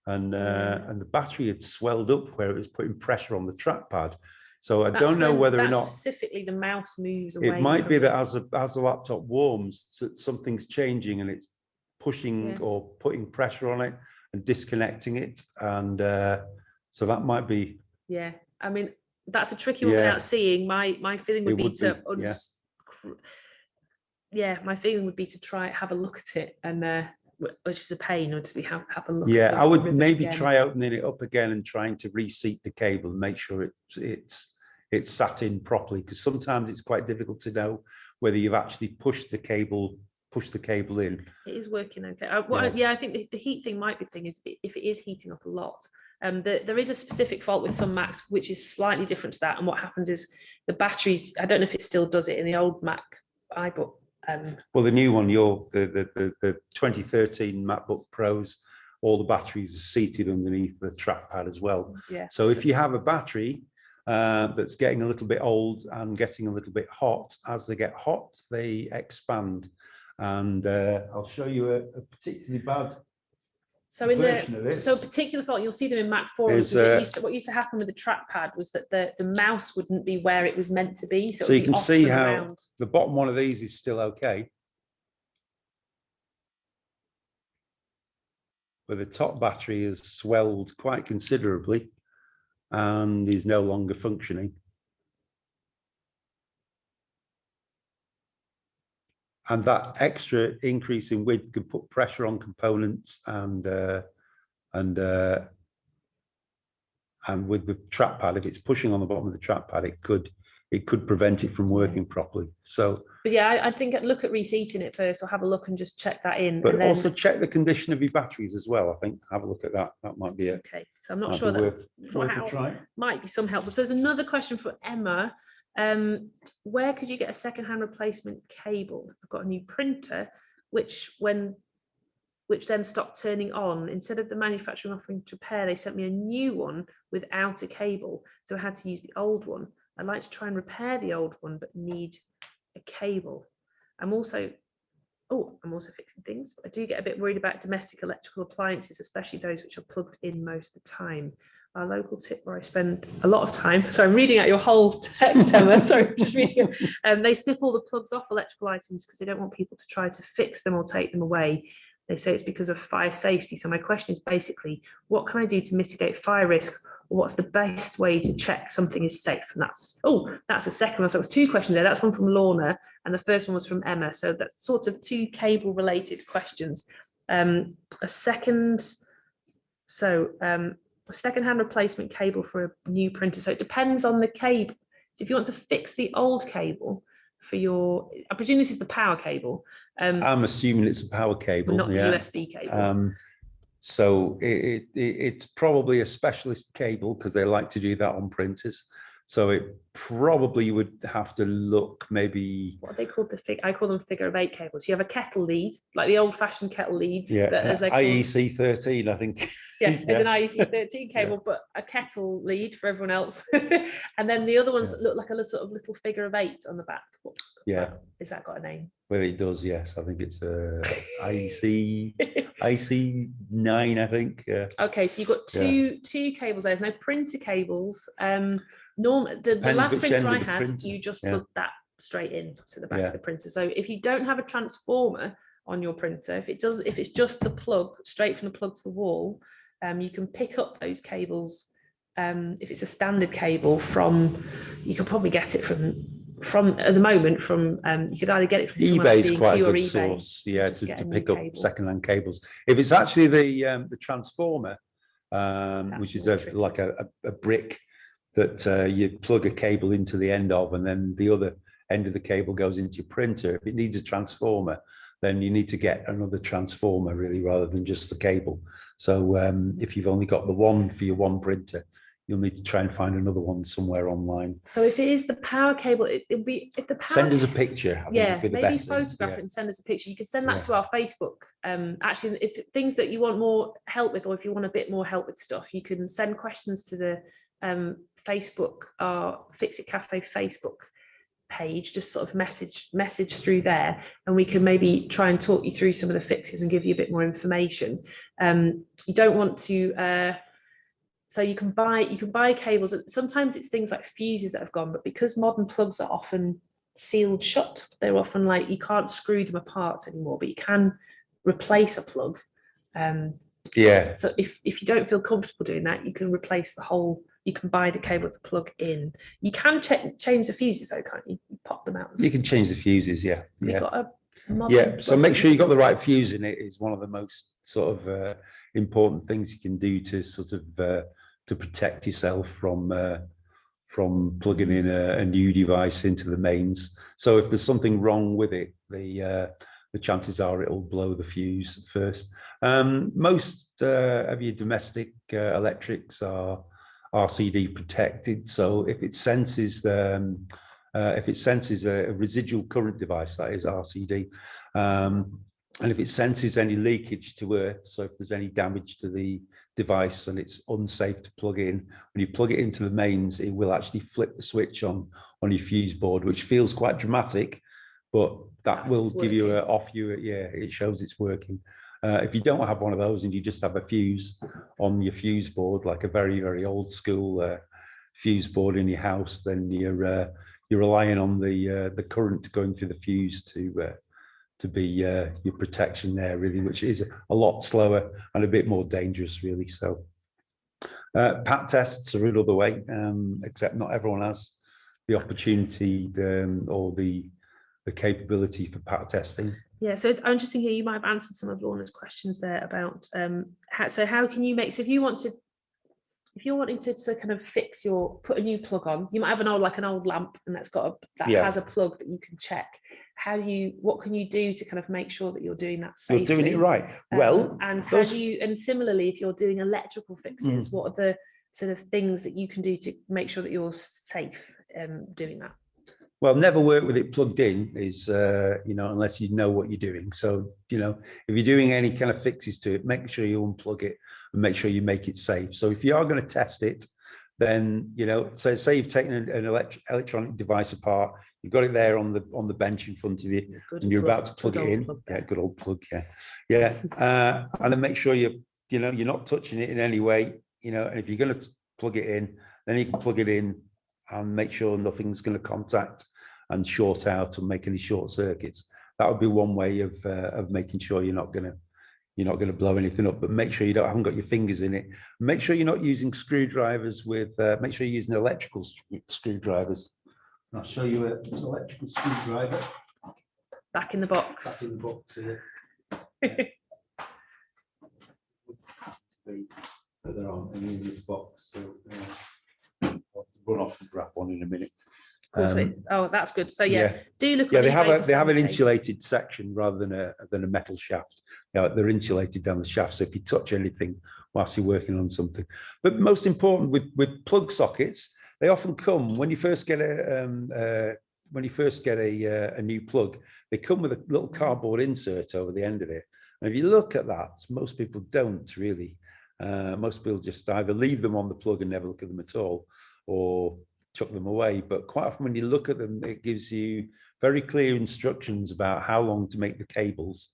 And the battery had swelled up where it was putting pressure on the trackpad. So I don't know whether or not specifically the mouse moves away. It might be that as the laptop warms, something's changing and it's pushing or putting pressure on it and disconnecting it. And so that might be. Yeah, I mean, that's a tricky one without seeing. My feeling would be to my feeling would be to try have a look at it, and which is a pain, or to be have a look. Yeah, I would maybe try opening it up again and trying to reseat the cable and make sure it's sat in properly, because sometimes it's quite difficult to know whether you've actually pushed the cable in. It is working okay. I think the heat thing might be thing is if it is heating up a lot. There is a specific fault with some Macs which is slightly different to that, and what happens is the batteries, I don't know if it still does it in the old Mac iBook. Well, the new one, the 2013 MacBook Pros, all the batteries are seated underneath the trackpad as well. Yeah. So if you have a battery that's getting a little bit old and getting a little bit hot, as they get hot, they expand. And I'll show you a particularly bad. So a particular fault, you'll see them in Mac forums. What used to happen with the trackpad was that the mouse wouldn't be where it was meant to be. So you can see how the bottom one of these is still okay, but the top battery has swelled quite considerably and is no longer functioning. that extra increase in width can put pressure on components, and with the trackpad, if it's pushing on the bottom of the trackpad, it could prevent it from working properly. So, but yeah, I think I'd look at reseating it first, or have a look and just check that in. But and then, also check the condition of your batteries as well. I think have a look at that. That might be it. Okay, so I'm not sure that worth a try. Might be some help. So there's another question for Emma. Where could you get a second-hand replacement cable? I've got a new printer, which then stopped turning on. Instead of the manufacturer offering to repair, they sent me a new one without a cable, so I had to use the old one. I'd like to try and repair the old one, but need a cable. I'm also fixing things, but I do get a bit worried about domestic electrical appliances, especially those which are plugged in most of the time. Our local tip where I spend a lot of time, so I'm reading out your whole text, Emma, sorry, I'm just reading it. They snip all the plugs off electrical items because they don't want people to try to fix them or take them away. They say it's because of fire safety. So my question is basically, what can I do to mitigate fire risk? Or what's the best way to check something is safe? And that's a second one. So it was two questions there. That's one from Lorna, and the first one was from Emma. So that's sort of two cable related questions. A second-hand replacement cable for a new printer. So it depends on the cable. So if you want to fix the old cable for I presume this is the power cable. I'm assuming it's a power cable, not the USB cable. So it's probably a specialist cable, because they like to do that on printers. So it probably would have to look maybe. What are they called? I call them figure of 8 cables. You have a kettle lead, like the old-fashioned kettle leads. Yeah, IEC 13, I think. Yeah, there's an IEC 13 cable, but a kettle lead for everyone else. And then the other ones that look like a sort of little figure of 8 on the back. Has that got a name? Well, it does, yes. I think it's IEC 9, I think. Okay, so you've got two cables there. There's no printer cables. The last printer I had, you just plug that straight in to the back of the printer. So if you don't have a transformer on your printer, if it's just the plug straight from the plug to the wall, you can pick up those cables. If it's a standard cable you can probably get it from at the moment from you could either get it from eBay is quite a good source, to pick up second-hand cables. If it's actually the transformer, which is like a brick that you plug a cable into the end of, and then the other end of the cable goes into your printer. If it needs a transformer, then you need to get another transformer, really, rather than just the cable. So if you've only got the one for your one printer, you'll need to try and find another one somewhere online. So if it is the power cable, it'll be if the power. Send us a picture. Maybe photograph it and send us a picture. You can send that to our Facebook. Actually, if things that you want more help with, or if you want a bit more help with stuff, you can send questions to the Facebook, our Fix It Cafe Facebook page. Just sort of message through there, and we can maybe try and talk you through some of the fixes and give you a bit more information. You don't want to. So you can buy cables. Sometimes it's things like fuses that have gone, but because modern plugs are often sealed shut, they're often like you can't screw them apart anymore, but you can replace a plug. So if you don't feel comfortable doing that, you can replace the whole. You can buy the cable with the plug in. You can change the fuses though, can't you? You pop them out. You can change the fuses, You've got a so make sure you got the right fuse in it is one of the most sort of important things you can do to sort of to protect yourself from plugging in a new device into the mains. So if there's something wrong with it, the chances are it'll blow the fuse first. Most of your domestic electrics are RCD protected. So if it senses a residual current device, that is RCD, and if it senses any leakage to earth, so if there's any damage to the device and it's unsafe to plug in, when you plug it into the mains, it will actually flip the switch on your fuse board, which feels quite dramatic, but that will give you it shows it's working. If you don't have one of those and you just have a fuse on your fuse board, like a very, very old school fuse board in your house, then you're relying on the current going through the fuse to be your protection there, really, which is a lot slower and a bit more dangerous, really. So pat tests are another way, except not everyone has the opportunity or the the capability for pattern testing. Yeah, so I'm just thinking you might have answered some of Lorna's questions there about how can you make, so if you're wanting to kind of put a new plug on, you might have an old lamp and that's has a plug that you can check. What can you do to kind of make sure that you're doing that safely? You're doing it right. Well, and similarly, if you're doing electrical fixes, what are the sort of things that you can do to make sure that you're safe doing that? Well, never work with it plugged in is, unless you know what you're doing. So, if you're doing any kind of fixes to it, make sure you unplug it and make sure you make it safe. So if you are going to test it, then, so say you've taken an electronic device apart, you've got it there on the bench in front of you, and you're about to plug it in. Yeah, good old plug, yeah. Yeah, and then make sure you're not touching it in any way, and if you're going to plug it in, then you can plug it in and make sure nothing's going to contact and short out or make any short circuits. That would be one way of making sure you're not going to blow anything up. But make sure you haven't got your fingers in it. Make sure you're not using screwdrivers make sure you're using electrical screwdrivers. And I'll show you an electrical screwdriver. Back in the box. Back in the box here. There aren't any in this box, so I'll run off and grab one in a minute. Oh, that's good. So do look. Yeah, they have an insulated section rather than a metal shaft. They're insulated down the shaft, so if you touch anything whilst you're working on something. But most important with plug sockets, they often come when you first get a new plug. They come with a little cardboard insert over the end of it. And if you look at that, most people don't really. Most people just either leave them on the plug and never look at them at all, or chuck them away. But quite often when you look at them, it gives you very clear instructions about how long to make the cables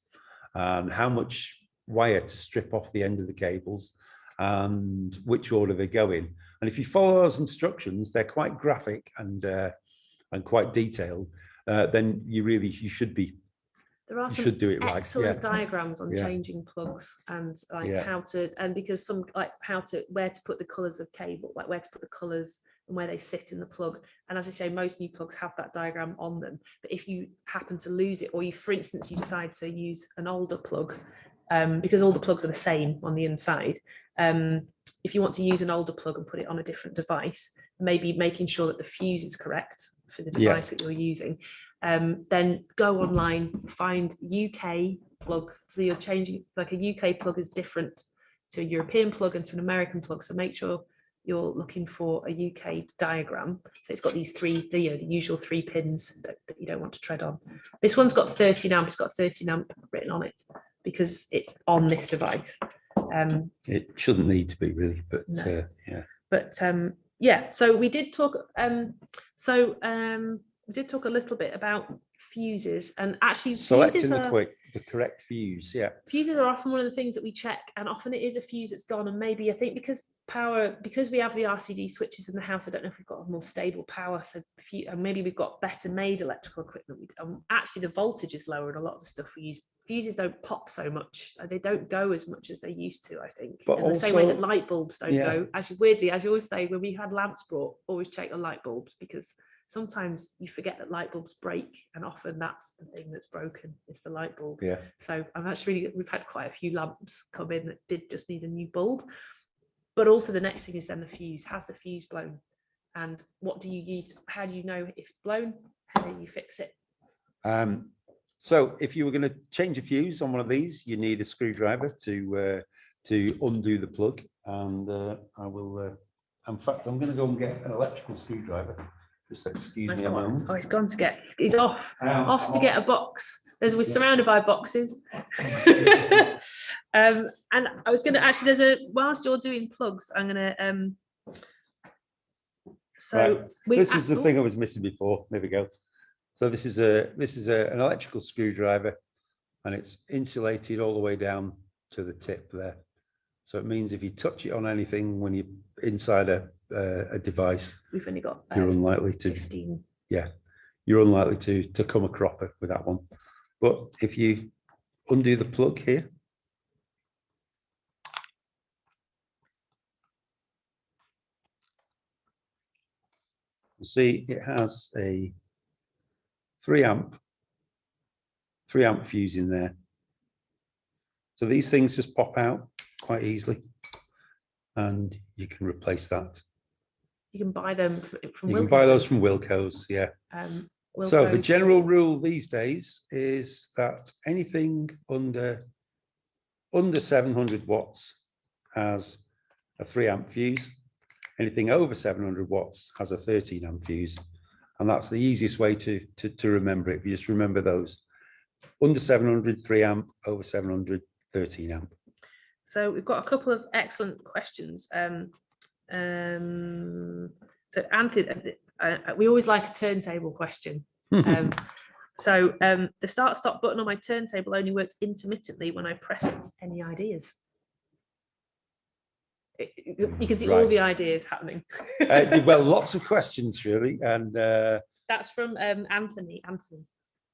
and how much wire to strip off the end of the cables and which order they go in. And if you follow those instructions, they're quite graphic and quite detailed, then you should be. There are some excellent diagrams on changing plugs and how to, and because where to put the colours of cable, like where to put the colours and where they sit in the plug. And as I say, most new plugs have that diagram on them. But if you happen to lose it, or for instance, you decide to use an older plug, because all the plugs are the same on the inside. If you want to use an older plug and put it on a different device, maybe making sure that the fuse is correct for the device that you're using. Then go online, find UK plug. So you're changing, like a UK plug is different to a European plug and to an American plug. So make sure you're looking for a UK diagram. So it's got these the usual 3 pins that you don't want to tread on. This one's got 13 amp. It's got 13 amp written on it because it's on this device. It shouldn't need to be really, but no. Yeah. But so we did talk. We did talk a little bit about fuses, and actually selecting the correct fuse. Yeah, fuses are often one of the things that we check, and often it is a fuse that's gone. And maybe I think because we have the RCD switches in the house, I don't know if we've got a more stable power. So maybe we've got better made electrical equipment. Actually, the voltage is lower in a lot of the stuff we use. Fuses don't pop so much; they don't go as much as they used to. I think, but in the same way that light bulbs don't go. Actually, weirdly, as you always say, when we had lamps brought, always check the light bulbs, because sometimes you forget that light bulbs break, and often that's the thing that's broken, is the light bulb. Yeah. So we've had quite a few lamps come in that did just need a new bulb. But also the next thing is then the fuse. Has the fuse blown? And what do you use? How do you know if it's blown? How do you fix it? So if you were going to change a fuse on one of these, you need a screwdriver to undo the plug. And I will, in fact, I'm going to go and get an electrical screwdriver. Just excuse me a moment. Oh, he's off to get a box. We're surrounded by boxes. And I was going to actually, whilst you're doing plugs, I'm going to, this is the thing I was missing before. There we go. So this is an electrical screwdriver, and it's insulated all the way down to the tip there. So it means if you touch it on anything when you're inside a device, we've only got you're unlikely to 15. Yeah, you're unlikely to come a cropper with that one. But if you undo the plug here, you see it has a 3 amp 3 amp fuse in there. So these things just pop out quite easily, and you can replace that. You can buy them from You can buy those from Wilko's, yeah. So the general rule these days is that anything under 700 watts has a 3 amp fuse. Anything over 700 watts has a 13 amp fuse. And that's the easiest way to remember it. You just remember those. Under 700, 3 amp, over 700, 13 amp. So we've got a couple of excellent questions. So Anthony, we always like a turntable question. So the start-stop button on my turntable only works intermittently when I press it. Any ideas? You can see all the ideas happening. Well, lots of questions really, and that's from Anthony.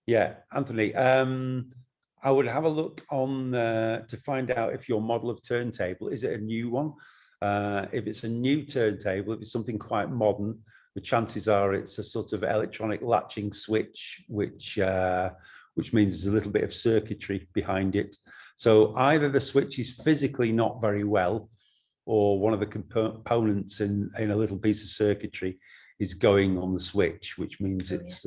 Yeah, Anthony. I would have a look on to find out if your model of turntable, is it a new one? If it's a new turntable, if it's something quite modern, the chances are it's a sort of electronic latching switch, which means there's a little bit of circuitry behind it. So either the switch is physically not very well, or one of the components in a little piece of circuitry is going on the switch, which means it's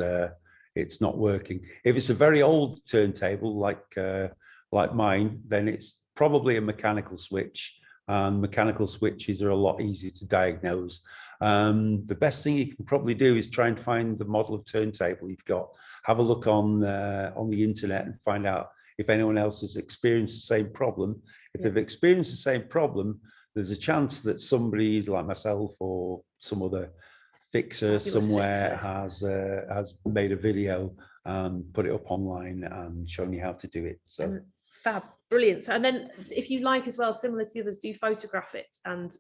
not working. If it's a very old turntable like mine, then it's probably a mechanical switch, and mechanical switches are a lot easier to diagnose. The best thing you can probably do is try and find the model of turntable you've got. Have a look on the internet and find out if anyone else has experienced the same problem. If they've experienced the same problem, there's a chance that somebody like myself or some other fixer somewhere has made a video and put it up online and shown you how to do it. So fab, brilliant. So, and then if you like as well, similar to the others, do photograph it and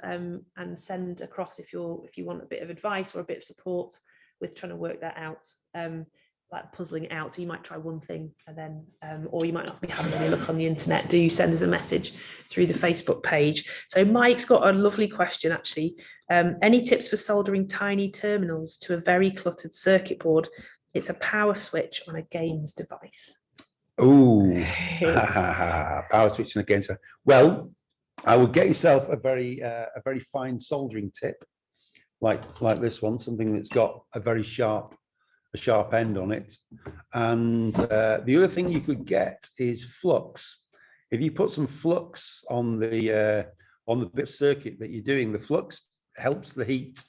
send across if you want a bit of advice or a bit of support with trying to work that out. Like puzzling it out. So you might try one thing and then, or you might not be having any look on the internet. Do send us a message through the Facebook page. So Mike's got a lovely question actually. Any tips for soldering tiny terminals to a very cluttered circuit board? It's a power switch on a games device. Oh, power switch on a games device. Well, I would get yourself a very fine soldering tip, like this one, something that's got a very sharp end on it. And the other thing you could get is flux. If you put some flux on the bit of circuit that you're doing, the flux helps the heat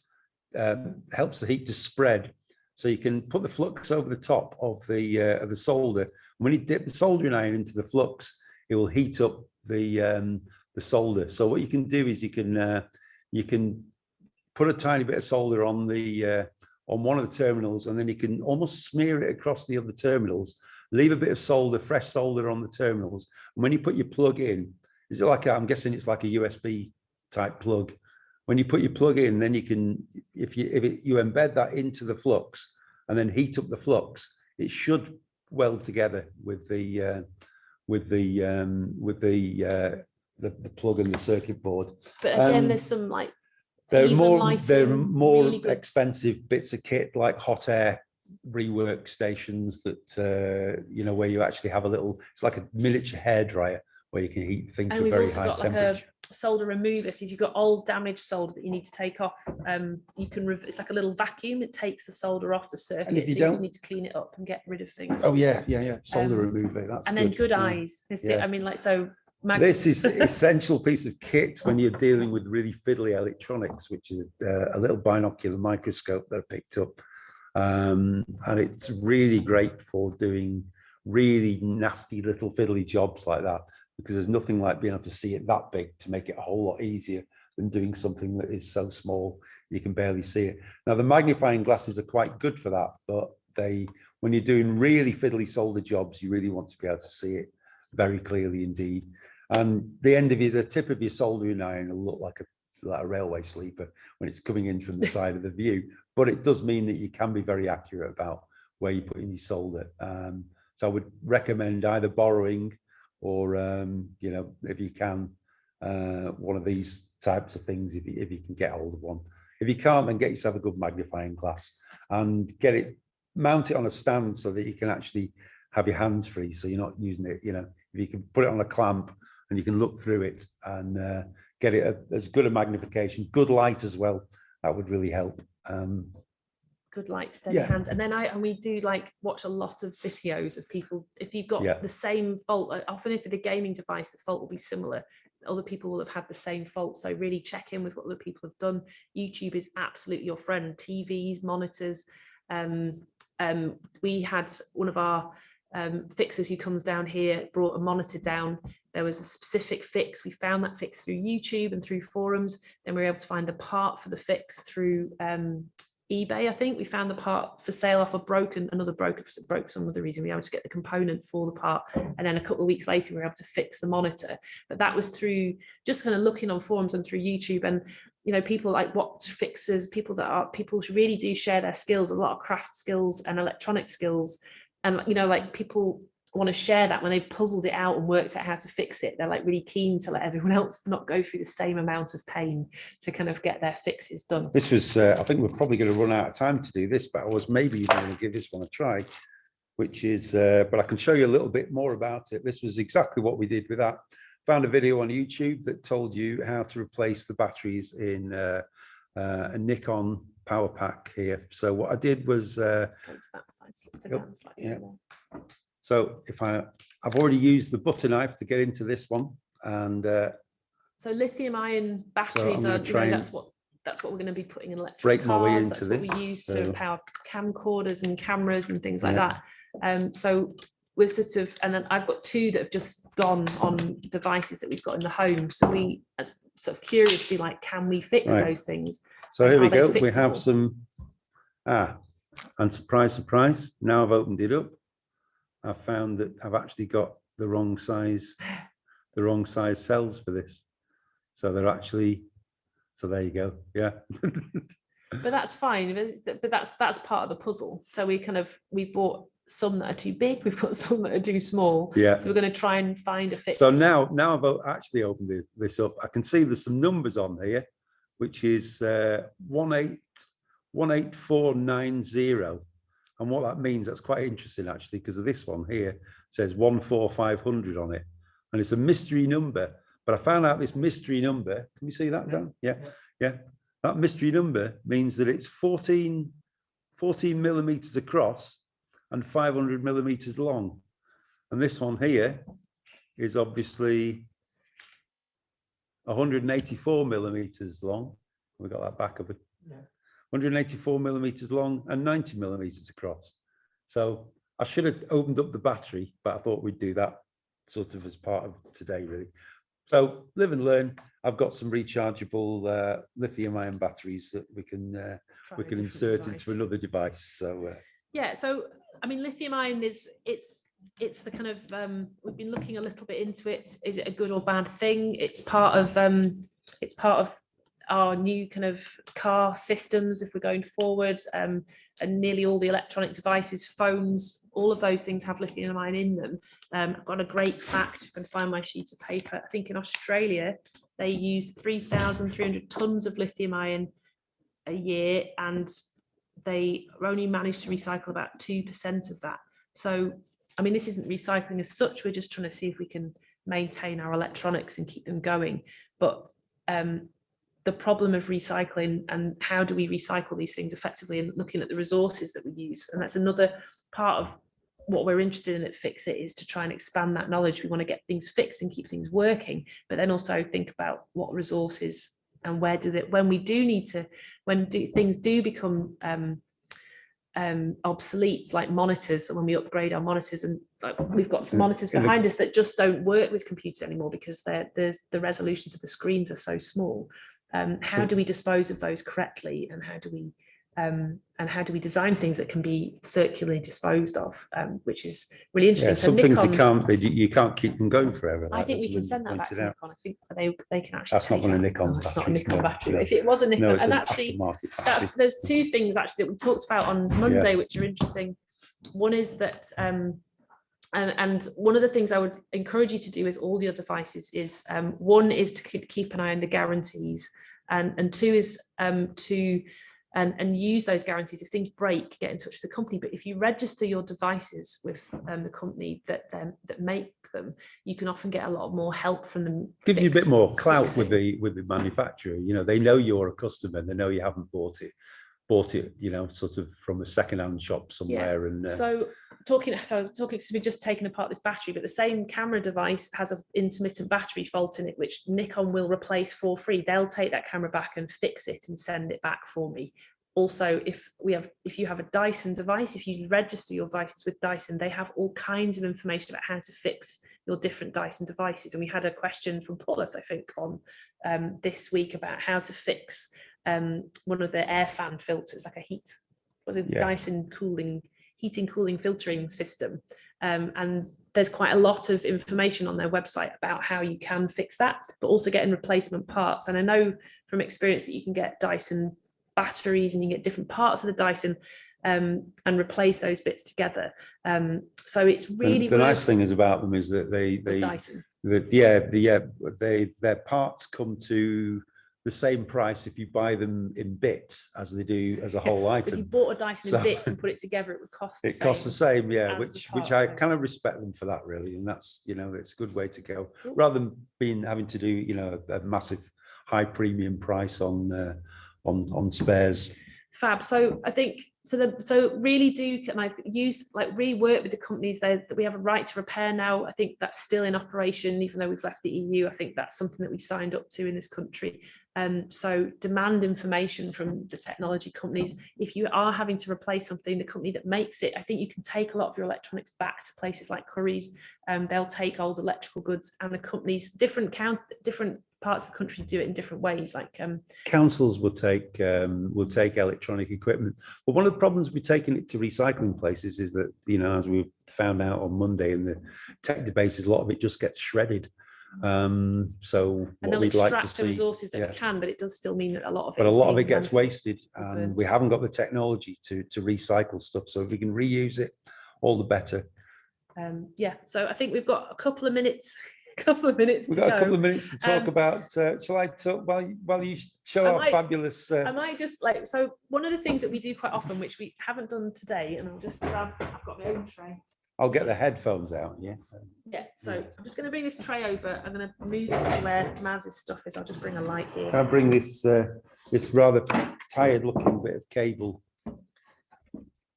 to spread. So you can put the flux over the top of the solder. When you dip the soldering iron into the flux, it will heat up the solder. So what you can do is you can put a tiny bit of solder on one of the terminals, and then you can almost smear it across the other terminals, leave a bit of solder, fresh solder on the terminals. And when you put your plug in, is it like I'm guessing it's like a USB type plug. When you put your plug in, then you can, if you embed that into the flux and then heat up the flux, it should weld together with the plug and the circuit board. But again, there's some like they're more really expensive bits of kit, like hot air rework stations that where you actually have it's like a miniature hairdryer where you can heat things to a very high temperature. Like a solder remover. So if you've got old damaged solder that you need to take off, you can it's like a little vacuum. It takes the solder off the circuit, so you don't need to clean it up and get rid of things. Oh yeah. Solder remover. That's and good. Then good eyes. I mean, like so. This is an essential piece of kit when you're dealing with really fiddly electronics, which is a little binocular microscope that I picked up. And it's really great for doing really nasty little fiddly jobs like that, because there's nothing like being able to see it that big to make it a whole lot easier than doing something that is so small you can barely see it. Now, the magnifying glasses are quite good for that, but when you're doing really fiddly solder jobs, you really want to be able to see it very clearly indeed. And the tip of your soldering iron will look like a railway sleeper when it's coming in from the side of the view, but it does mean that you can be very accurate about where you put in your solder. So I would recommend either borrowing or if you can, one of these types of things if you can get hold of one. If you can't, then get yourself a good magnifying glass and mount it on a stand so that you can actually have your hands free, so you're not using it. You know, if you can put it on a clamp and you can look through it and get it as good a magnification, good light as well, that would really help. Good light, steady hands. And then we do like watch a lot of videos of people. If you've got the same fault, often if it's a gaming device, the fault will be similar. Other people will have had the same fault. So really check in with what other people have done. YouTube is absolutely your friend. TVs, monitors. We had one of our fixers who comes down here brought a monitor down. There was a specific fix. We found that fix through YouTube and through forums. Then we were able to find the part for the fix through eBay. I think we found the part for sale off another broker broke for some other reason. We were able to get the component for the part, and then a couple of weeks later we were able to fix the monitor. But that was through just kind of looking on forums and through YouTube. And you know, people like watch fixers, people really do share their skills, a lot of craft skills and electronic skills. And you know, like people want to share that when they've puzzled it out and worked out how to fix it. They're like really keen to let everyone else not go through the same amount of pain to kind of get their fixes done. This was, I think we're probably going to run out of time to do this, but I was maybe even going to give this one a try, which is, but I can show you a little bit more about it. This was exactly what we did with that. Found a video on YouTube that told you how to replace the batteries in a Nikon power pack here. So what I did was, so if I've already used the butter knife to get into this one, and so lithium ion batteries are, you know, that's what we're going to be putting in electric break cars. my way into that's this. What we use to power camcorders and cameras and things like that. So we're sort of, and then I've got two that have just gone on devices that we've got in the home. So we sort of curiously like, can we fix those things? So here we go. We have some, and surprise, surprise. Now I've opened it up. I've found that I've actually got the wrong size cells for this. So they're actually, so there you go. Yeah. But that's fine. But that's part of the puzzle. So we bought some that are too big. We've got some that are too small. Yeah. So we're going to try and find a fix. So now I've actually opened this up. I can see there's some numbers on here, which is 18490. And what that means, that's quite interesting actually, because of this one here says 14500 on it. And it's a mystery number. But I found out this mystery number, can you see that, Dan? Yeah. That mystery number means that it's 14 millimeters across and 500 millimeters long. And this one here is obviously 184 millimeters long. We got that back of it. 184 millimeters long and 90 millimeters across. So I should have opened up the battery, but I thought we'd do that sort of as part of today, really. So live and learn. I've got some rechargeable lithium-ion batteries that we can insert into another device. So yeah. So I mean, lithium-ion is it's the kind of we've been looking a little bit into it. Is it a good or bad thing? It's part of our new kind of car systems if we're going forward, and nearly all the electronic devices, phones, all of those things have lithium ion in them. I've got a great fact. You can find my sheet of paper. I think in Australia they use 3,300 tons of lithium ion a year, and they only manage to recycle about 2% of that. So I mean, this isn't recycling as such. We're just trying to see if we can maintain our electronics and keep them going. But the problem of recycling and how do we recycle these things effectively, and looking at the resources that we use. And that's another part of what we're interested in at Fix It, is to try and expand that knowledge. We want to get things fixed and keep things working, but then also think about what resources and where does it, when we do need to, things do become obsolete, like monitors, when we upgrade our monitors, and like we've got some monitors behind us that just don't work with computers anymore because the resolutions of the screens are so small. How do we dispose of those correctly, and how do we design things that can be circularly disposed of, which is really interesting. So some Nikon, things you can't keep them going forever. I think we can send that back to Nikon. I think they can actually. That's not one of Nikon's batteries. It's not a Nikon battery. No. If it was a Nikon, and actually, there's two things actually that we talked about on Monday, which are interesting. One is that. And one of the things I would encourage you to do with all your devices is, one is to keep an eye on the guarantees, and two is to and use those guarantees. If things break, get in touch with the company. But if you register your devices with the company that make them, you can often get a lot more help from them. Gives you a bit more clout with the manufacturer. You know, they know you're a customer, they know you haven't bought it, you know, sort of from a secondhand shop somewhere. Yeah. And so talking because we've just taken apart this battery, but the same camera device has an intermittent battery fault in it, which Nikon will replace for free. They'll take that camera back and fix it and send it back for me. Also, if you have a Dyson device, if you register your devices with Dyson, they have all kinds of information about how to fix your different Dyson devices. And we had a question from Paulus, I think, on this week about how to fix one of the air fan filters, like a Dyson heating, cooling, filtering system. And there's quite a lot of information on their website about how you can fix that, but also getting replacement parts. And I know from experience that you can get Dyson batteries and you get different parts of the Dyson and replace those bits together. So it's really the nice thing is about them is that their parts come to the same price if you buy them in bits as they do as a whole item. So if you bought a Dyson in bits and put it together, it would cost the same. It costs the same, yeah, which I kind of respect them for that, really. And that's, you know, it's a good way to go, rather than having to do, you know, a massive high premium price on spares. Fab. So I think so really do, and I've used really work with the companies that we have a right to repair now. I think that's still in operation, even though we've left the EU. I think that's something that we signed up to in this country. So demand information from the technology companies. If you are having to replace something, the company that makes it, I think you can take a lot of your electronics back to places like Currys. They'll take old electrical goods, and the companies, different parts of the country do it in different ways. Like councils will take electronic equipment. But one of the problems with taking it to recycling places is that, you know, as we found out on Monday in the tech debates, a lot of it just gets shredded. So and they'll extract the resources that we can, but it does still mean that a lot of it gets wasted, and we haven't got the technology to recycle stuff. So if we can reuse it, all the better. So I think we've got a couple of minutes. We've got a couple of minutes to talk about. Shall I talk while you show our fabulous? I might just so one of the things that we do quite often, which we haven't done today, and I'll just grab. I've got my own tray. I'll get the headphones out. Yeah. Yeah. So I'm just going to bring this tray over. I'm going to move it to where Maz's stuff is. I'll just bring a light here. Can I bring this rather tired-looking bit of cable?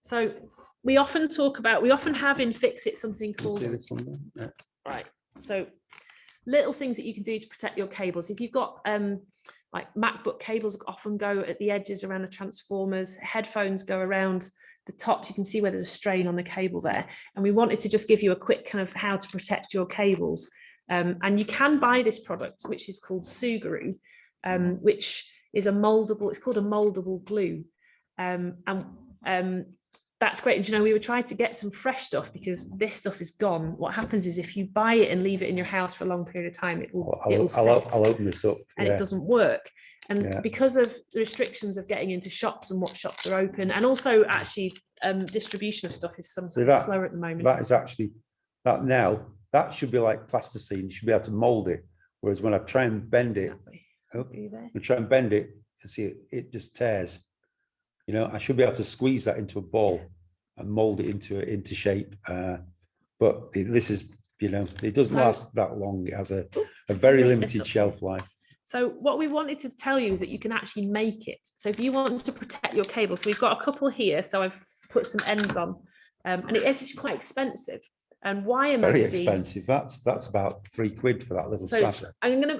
So we often have in Fix It something called. Right. So little things that you can do to protect your cables. If you've got like MacBook cables often go at the edges around the transformers, headphones go around the tops, you can see where there's a strain on the cable there. And we wanted to just give you a quick kind of how to protect your cables. And you can buy this product, which is called Sugaru, which is it's called a moldable glue. That's great. And, you know, we were trying to get some fresh stuff because this stuff is gone. What happens is if you buy it and leave it in your house for a long period of time, I'll open this up. And it doesn't work. And because of the restrictions of getting into shops and what shops are open, and also actually distribution of stuff is something slower at the moment. That is actually, that should be like plasticine. You should be able to mold it. Whereas when I try and bend it, you see it just tears. You know, I should be able to squeeze that into a ball and mold it into shape. But this is, you know, it doesn't last that long. It has a very limited shelf life. So what we wanted to tell you is that you can actually make it. So if you want to protect your cable, so we've got a couple here. So I've put some ends on, and it is quite expensive. And Wire Very magazine, expensive. That's about £3 for that little sachet.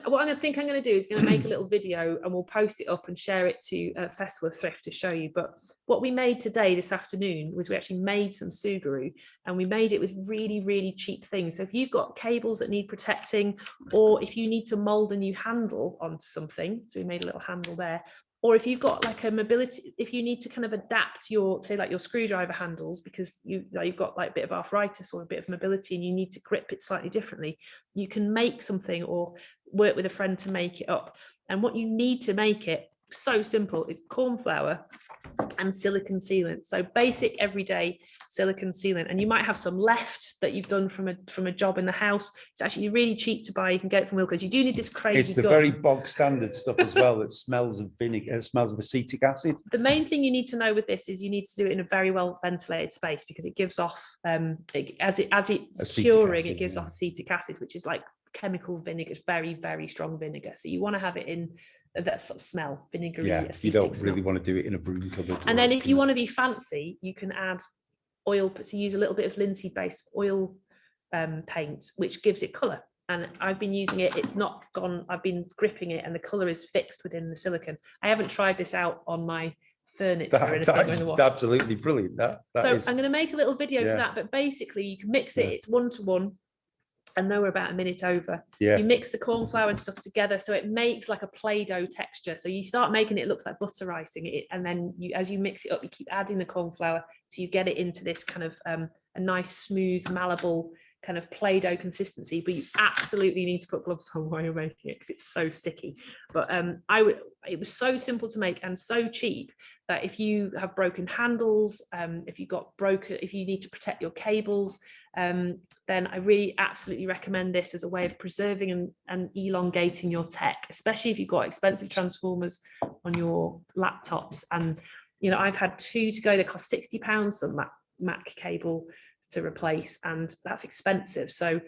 What I think I'm gonna do is gonna make a little video and we'll post it up and share it to Festival of Thrift to show you. But what we made today, this afternoon, was we actually made some Sugaru, and we made it with really, really cheap things. So if you've got cables that need protecting, or if you need to mold a new handle onto something, so we made a little handle there, or if you've got like a mobility, if you need to kind of adapt your, say, like your screwdriver handles because you've got like a bit of arthritis or a bit of mobility and you need to grip it slightly differently, you can make something or work with a friend to make it up. And what you need to make it so simple. It's corn flour and silicon sealant. So basic everyday silicon sealant, and you might have some left that you've done from a job in the house. It's actually really cheap to buy. You can get it from Wilko's. You do need this crazy. It's the very bog standard stuff as well that smells of vinegar. It smells of acetic acid. The main thing you need to know with this is you need to do it in a very well ventilated space, because it gives off as it's curing, it gives off acetic acid, which is like chemical vinegar. It's very, very strong vinegar. So you want to have it in that sort of smell, vinegary. Yeah, you don't really want to do it in a broom cupboard. And then if you want to be fancy, you can add oil, to use a little bit of linseed based oil paint, which gives it colour. And I've been using it, it's not gone, I've been gripping it and the colour is fixed within the silicone. I haven't tried this out on my furniture or anything. That is absolutely brilliant. That so is, I'm going to make a little video for that, but basically you can mix it, it's 1-to-1. And now we're about a minute over. Yeah. You mix the corn flour and stuff together, so it makes like a Play-Doh texture. So you start making it looks like butter icing it, and then as you mix it up, you keep adding the corn flour, so you get it into this kind of a nice, smooth, malleable kind of Play-Doh consistency. But you absolutely need to put gloves on while you're making it, because it's so sticky. But it was so simple to make and so cheap that if you have broken handles, if you need to protect your cables, then I really absolutely recommend this as a way of preserving and elongating your tech, especially if you've got expensive transformers on your laptops. And I've had 2 to go. They cost £60, some Mac cable to replace, and that's expensive. So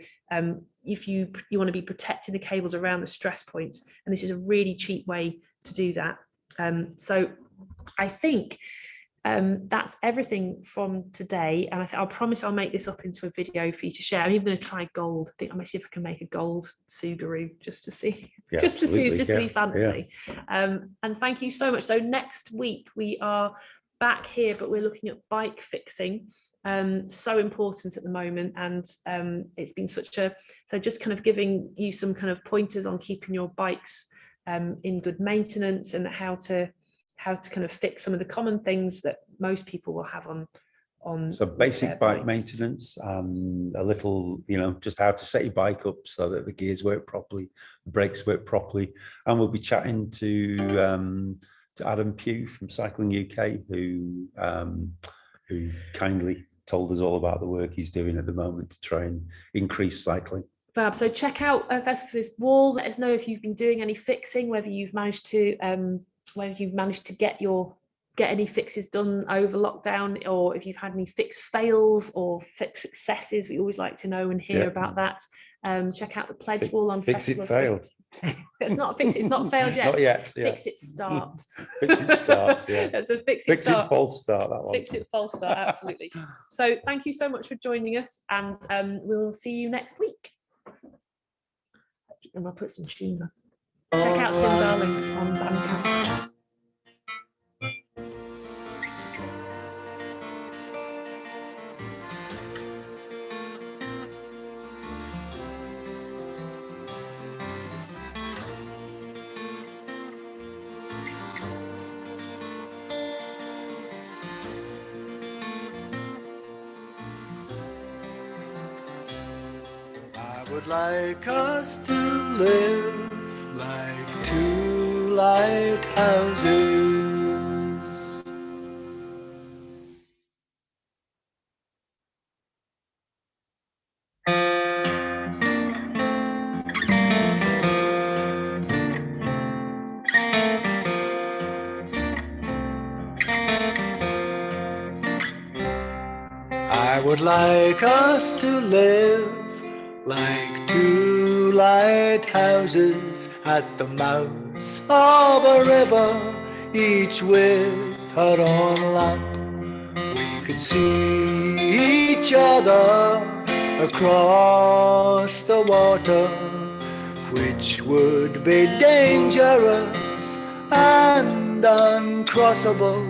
if you want to be protecting the cables around the stress points, and this is a really cheap way to do that. So I think that's everything from today, and I promise I'll make this up into a video for you to share. I'm even going to try gold. I think I might see if I can make a gold Subaru just to see, to be fancy. And thank you so much. So next week we are back here, but we're looking at bike fixing. So important at the moment, and it's been so just kind of giving you some kind of pointers on keeping your bikes in good maintenance, and how to kind of fix some of the common things that most people will have on so basic bike maintenance, and a little, just how to set your bike up so that the gears work properly, the brakes work properly. And we'll be chatting to Adam Pugh from Cycling UK, who kindly told us all about the work he's doing at the moment to try and increase cycling. Fab. So check out this wall. Let us know if you've been doing any fixing, whether you've managed to get any fixes done over lockdown, or if you've had any fix fails or fix successes. We always like to know and hear about that. Check out the pledge wall on Fix It Failed. It's not failed yet. Not yet. Fix It Start. Fix It Start. Yeah. So fix It start. False Start. That one. Fix It False Start. Absolutely. So thank you so much for joining us, and we'll see you next week. And I'll put some tunes on. Check out Tim Darling on Bandcamp. I would like us to live like 2 lighthouses. I would like us to live like 2 lighthouses at the mouth of a river, each with her own lamp. We could see each other across the water, which would be dangerous and uncrossable.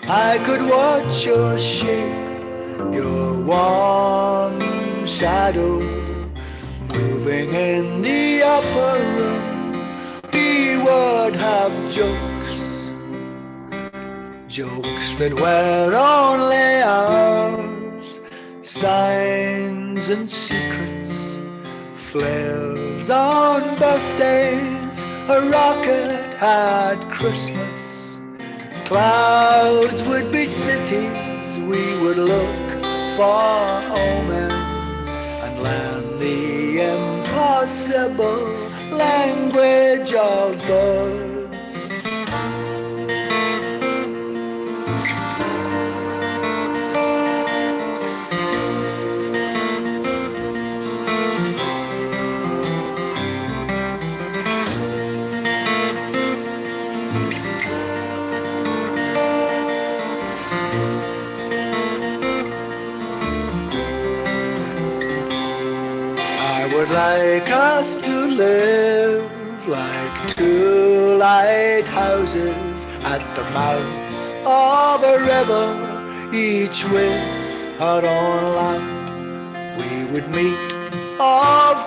I could watch your shape, your warm shadow, moving in the upper room. We would have jokes that were only ours, signs and secrets, flares on birthdays, a rocket had Christmas. Clouds would be cities, we would look for omens and learn the impossible language of birds. I would like us to live like two lighthouses at the mouth of a river, each with her own lamp. We would meet of